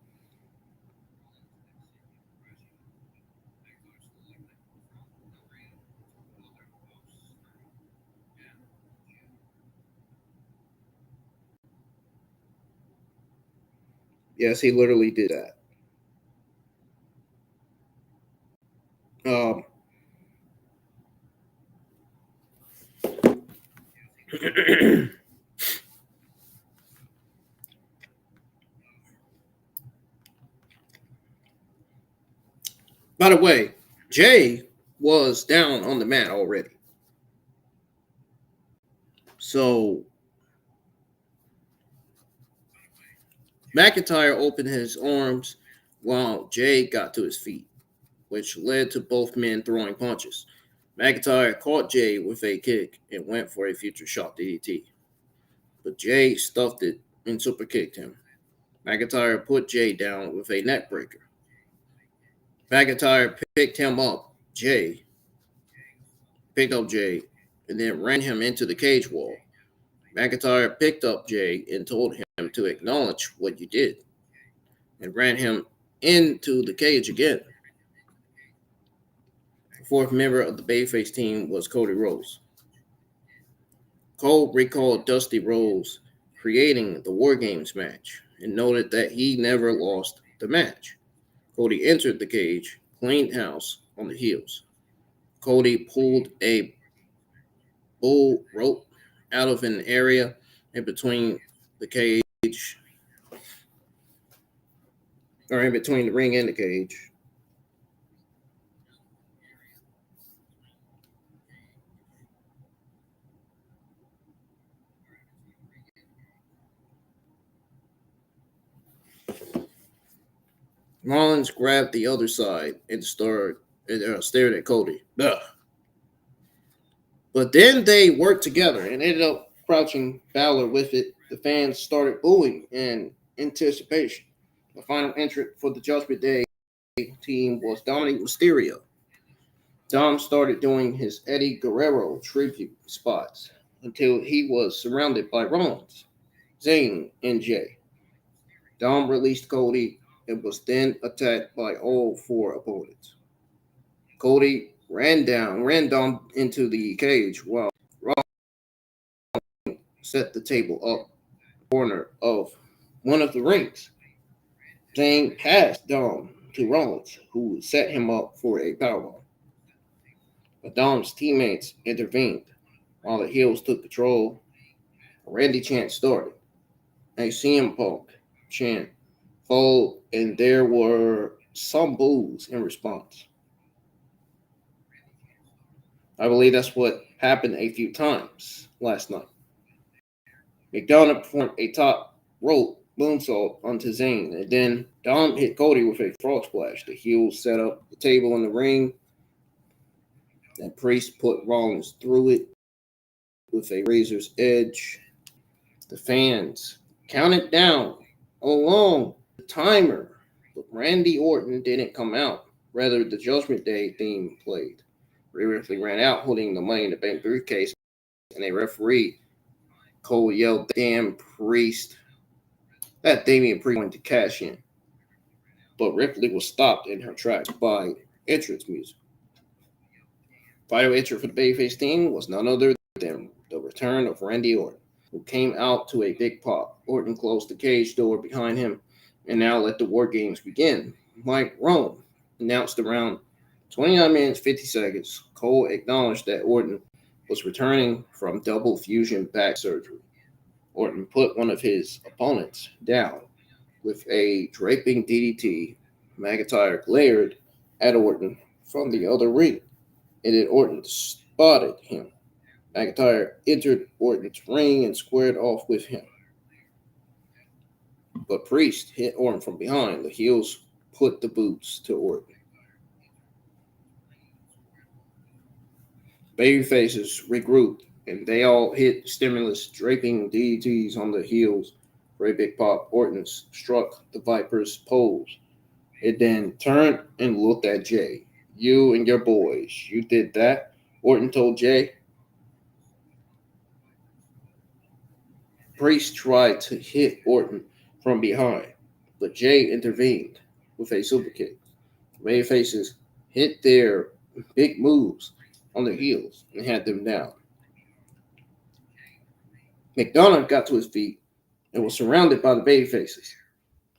Yes, he literally did that. By the way, Jay was down on the mat already. So McIntyre opened his arms while Jay got to his feet, which led to both men throwing punches. McIntyre caught Jay with a kick and went for a future shot DDT. But Jay stuffed it and super kicked him. McIntyre put Jay down with a neck breaker. McIntyre picked up Jay, and then ran him into the cage wall. McIntyre picked up Jay and told him to acknowledge what you did, and ran him into the cage again. The fourth member of the Babyface team was Cody Rhodes. Cole recalled Dusty Rhodes creating the WarGames match and noted that he never lost the match. Cody entered the cage, cleaned house on the heels. Cody pulled a bull rope out of an area in between the cage, or in between the ring and the cage. Rollins grabbed the other side and stared at Cody. Ugh. But then they worked together and ended up crouching Balor with it. The fans started booing in anticipation. The final entrant for the Judgment Day team was Dominic Mysterio. Dom started doing his Eddie Guerrero tribute spots until he was surrounded by Rollins, Zayn, and Jay. Dom released Cody and was then attacked by all four opponents. Cody ran Dom into the cage while Rollins set the table up corner of one of the rings. Zayn passed Dom to Rollins, who set him up for a powerbomb. But Dom's teammates intervened. While the heels took control, a Randy chant started. A CM Punk chant followed, and there were some boos in response. I believe that's what happened a few times last night. McDonough performed a top rope moonsault onto Zayn, and then Dom hit Cody with a frog splash. The heels set up the table in the ring, and Priest put Rollins through it with a razor's edge. The fans counted down along the timer, but Randy Orton didn't come out. Rather, the Judgment Day theme played. Rhea Ripley ran out holding the Money in the Bank briefcase, and a referee, Cole, yelled, "Damn Priest." That Damian Priest wanted to cash in, but Ripley was stopped in her tracks by entrance music. Final entry for the babyface team was none other than the return of Randy Orton, who came out to a big pop. Orton closed the cage door behind him and now let the WarGames begin. Mike Rome announced around 29 minutes 50 seconds. Cole acknowledged that Orton was returning from double fusion back surgery. Orton put one of his opponents down with a draping DDT. McIntyre glared at Orton from the other ring, and then Orton spotted him. McIntyre entered Orton's ring and squared off with him. But Priest hit Orton from behind. The heels put the boots to Orton. Babyfaces regrouped, and they all hit stimulus, draping DDTs on the heels for a big pop. Orton struck the Viper's pose. It then turned and looked at Jay. "You and your boys, you did that?" Orton told Jay. Priest tried to hit Orton from behind, but Jay intervened with a super kick. Babyfaces hit their big moves on their heels and had them down. McDonough got to his feet and was surrounded by the babyfaces.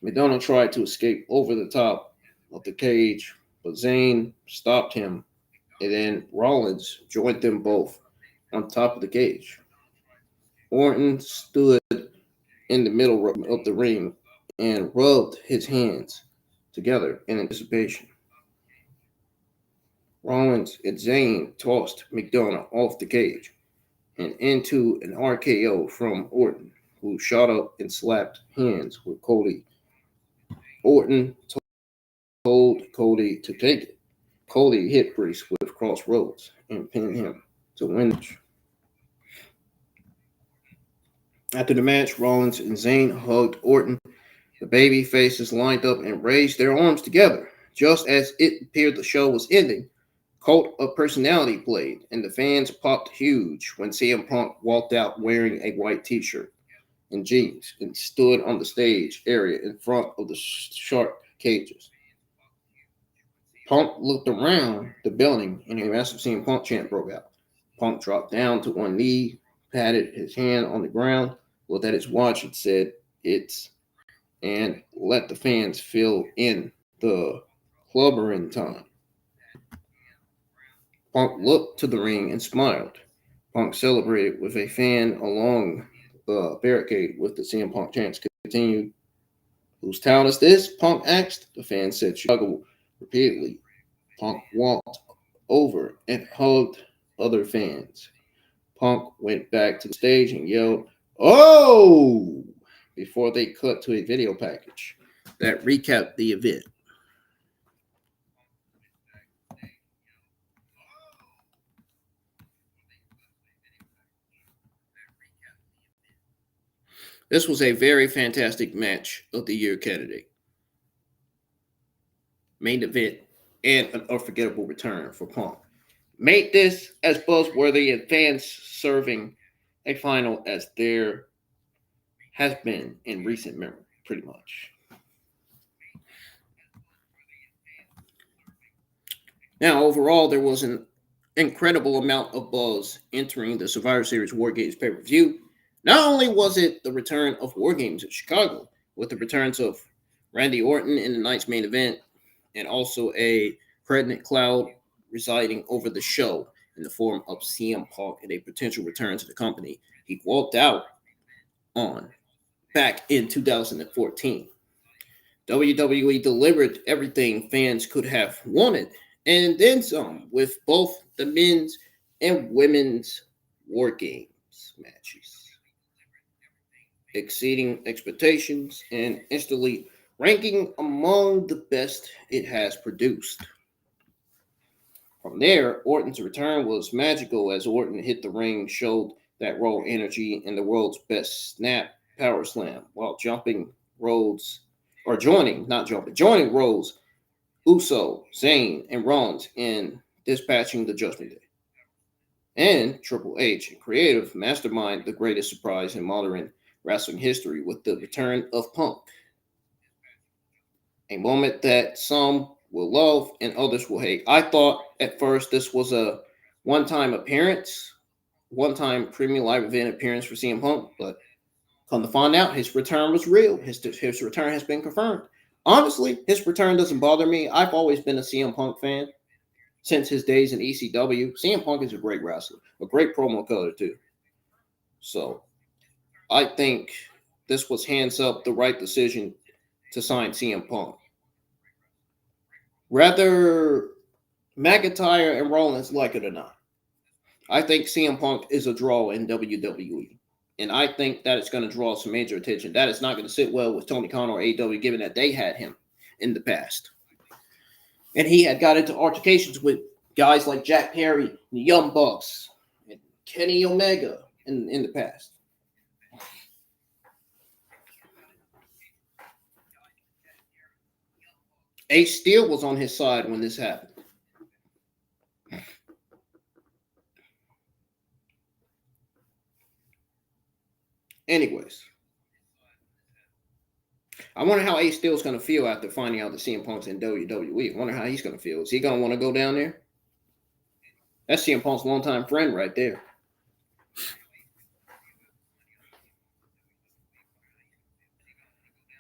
McDonough tried to escape over the top of the cage, but Zayn stopped him, and then Rollins joined them both on top of the cage. Orton stood in the middle of the ring and rubbed his hands together in anticipation. Rollins and Zayn tossed McDonough off the cage and into an RKO from Orton, who shot up and slapped hands with Cody. Orton told Cody to take it. Cody hit Priest with crossroads and pinned him to win. After the match, Rollins and Zayn hugged Orton. The baby faces lined up and raised their arms together. Just as it appeared the show was ending, Cult of Personality played, and the fans popped huge when CM Punk walked out wearing a white t-shirt and jeans and stood on the stage area in front of the shark cages. Punk looked around the building, and a massive CM Punk chant broke out. Punk dropped down to one knee, patted his hand on the ground, looked at his watch and said, "It's," and let the fans fill in the clubbering time. Punk looked to the ring and smiled. Punk celebrated with a fan along the barricade with the CM Punk chants continued. "Whose town is this?" Punk asked. The fan said Chicago repeatedly. Punk walked over and hugged other fans. Punk went back to the stage and yelled, "Oh!" before they cut to a video package that recapped the event. This was a very fantastic match of the year candidate. Main event and an unforgettable return for Punk made this as buzzworthy and fans serving a final as there has been in recent memory, pretty much. Now, overall, there was an incredible amount of buzz entering the Survivor Series WarGames pay-per-view. Not only was it the return of WarGames in Chicago, with the returns of Randy Orton in the night's main event, and also a pregnant cloud residing over the show in the form of CM Punk and a potential return to the company he walked out on back in 2014. WWE delivered everything fans could have wanted and then some with both the men's and women's WarGames matches, exceeding expectations and instantly ranking among the best it has produced. From there, Orton's return was magical as Orton hit the ring, showed that raw energy in the world's best snap power slam while joining Rhodes, Uso, Zayn, and Rollins in dispatching the Judgment Day. And Triple H, a creative mastermind, the greatest surprise in modern wrestling history with the return of Punk. A moment that some will love and others will hate. I thought at first this was a one-time premium live event appearance for CM Punk, but come to find out, his return was real. His return has been confirmed. Honestly, his return doesn't bother me. I've always been a CM Punk fan since his days in ECW. CM Punk is a great wrestler, a great promo cutter too. So I think this was hands up the right decision to sign CM Punk. Whether McIntyre and Rollins like it or not, I think CM Punk is a draw in WWE. And I think that it's going to draw some major attention. That is not going to sit well with Tony Khan or AEW, given that they had him in the past. And he had got into altercations with guys like Jack Perry, the Young Bucks, and Kenny Omega in the past. Ace Steel was on his side when this happened. Anyways, I wonder how Ace Steel's going to feel after finding out that CM Punk's in WWE. I wonder how he's going to feel. Is he going to want to go down there? That's CM Punk's longtime friend right there.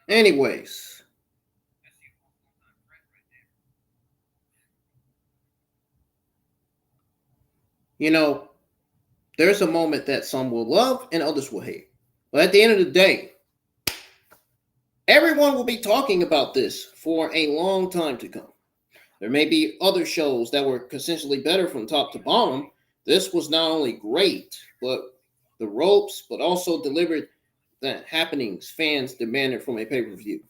Anyways, there's a moment that some will love and others will hate. But at the end of the day, everyone will be talking about this for a long time to come. There may be other shows that were consistently better from top to bottom. This was not only great, but the ropes, but also delivered the happenings fans demanded from a pay-per-view.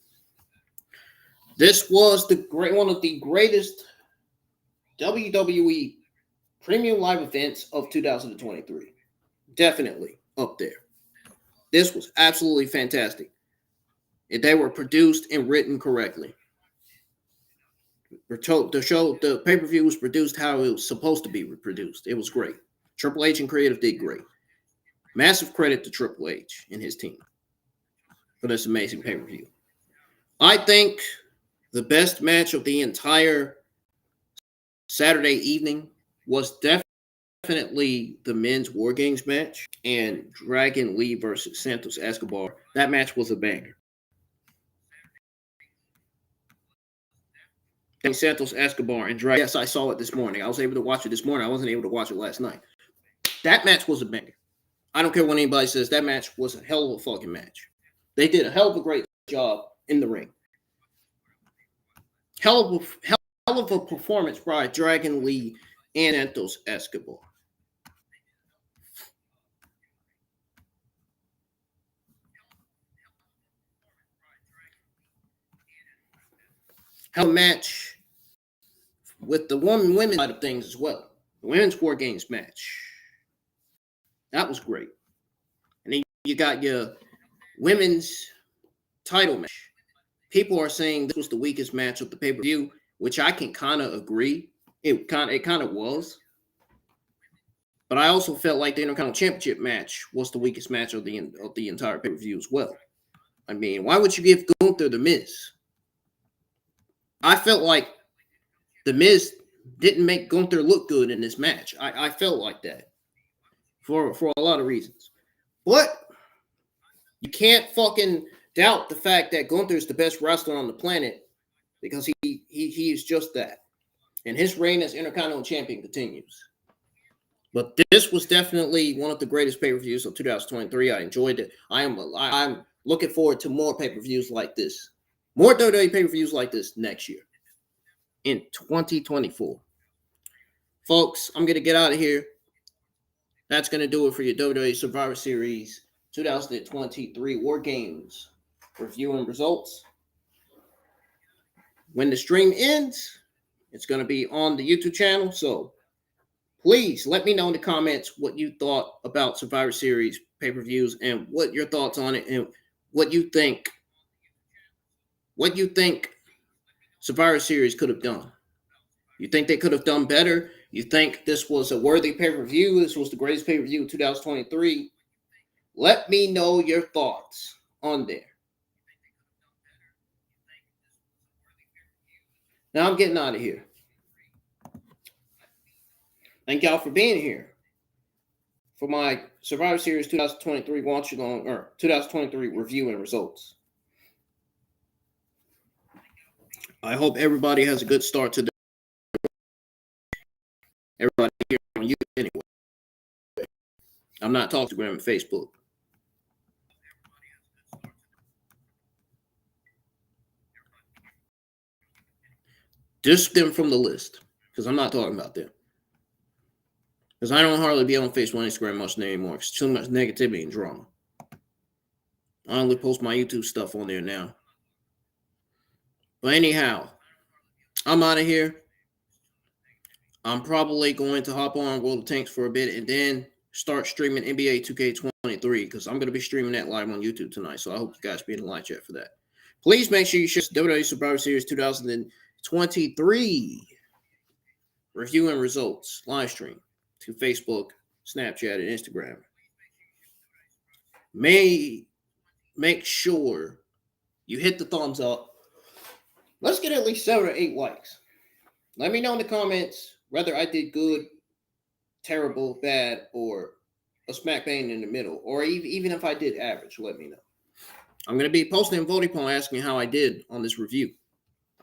This was one of the greatest WWE premium live events of 2023. Definitely up there. This was absolutely fantastic. They were produced and written correctly. The pay-per-view was produced how it was supposed to be produced. It was great. Triple H and creative did great. Massive credit to Triple H and his team for this amazing pay-per-view. I think the best match of the entire Saturday evening was definitely the men's WarGames match and Dragon Lee versus Santos Escobar. That match was a banger. Santos Escobar and Dragon. Yes, I saw it this morning. I was able to watch it this morning. I wasn't able to watch it last night. That match was a banger. I don't care what anybody says. That match was a hell of a fucking match. They did a hell of a great job in the ring. Hell of a performance by Dragon Lee and Santos Escobar. Hell match with the women side of things as well. The women's WarGames match. That was great. And then you got your women's title match. People are saying this was the weakest match of the pay-per-view, which I can kind of agree. It kind of was. But I also felt like the Intercontinental Championship match was the weakest match of the entire pay-per-view as well. I mean, why would you give Gunther the Miz? I felt like the Miz didn't make Gunther look good in this match. I felt like that for a lot of reasons. But you can't fucking doubt the fact that Gunther is the best wrestler on the planet because he he is just that. And his reign as Intercontinental Champion continues. But this was definitely one of the greatest pay-per-views of 2023. I enjoyed it. I'm looking forward to more pay-per-views like this. More WWE pay-per-views like this next year in 2024. Folks, I'm going to get out of here. That's going to do it for your WWE Survivor Series 2023 WarGames review and results. When the stream ends, it's going to be on the YouTube channel. So please let me know in the comments what you thought about Survivor Series pay-per-views and what your thoughts on it and what you think Survivor Series could have done. You think they could have done better? You think this was a worthy pay-per-view? This was the greatest pay-per-view of 2023? Let me know your thoughts on there. Now I'm getting out of here. Thank y'all for being here for my Survivor Series 2023 watch along or 2023 review and results. I hope everybody has a good start to the everybody here on YouTube anyway. I'm not talking to Instagram and Facebook. Just them from the list, because I'm not talking about them. Because I don't hardly be on Facebook and Instagram much anymore. It's too much negativity and drama. I only post my YouTube stuff on there now. But anyhow, I'm out of here. I'm probably going to hop on World of Tanks for a bit and then start streaming NBA 2K23 because I'm going to be streaming that live on YouTube tonight. So I hope you guys be in the live chat for that. Please make sure you share WWE Survivor Series 2023 review and results live stream to Facebook, Snapchat, and Instagram. Make sure you hit the thumbs up. Let's get at least 7 or 8 likes. Let me know in the comments whether I did good, terrible, bad, or a smack bang in the middle, or even if I did average. Let me know. I'm going to be posting a voting poll asking how I did on this review,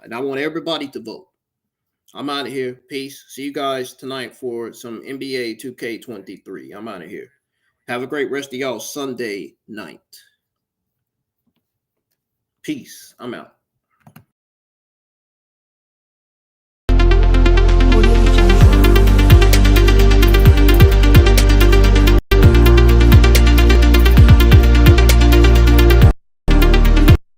and I want everybody to vote. I'm out of here. Peace. See you guys tonight for some NBA 2K23. I'm out of here. Have a great rest of y'all Sunday night. Peace. I'm out.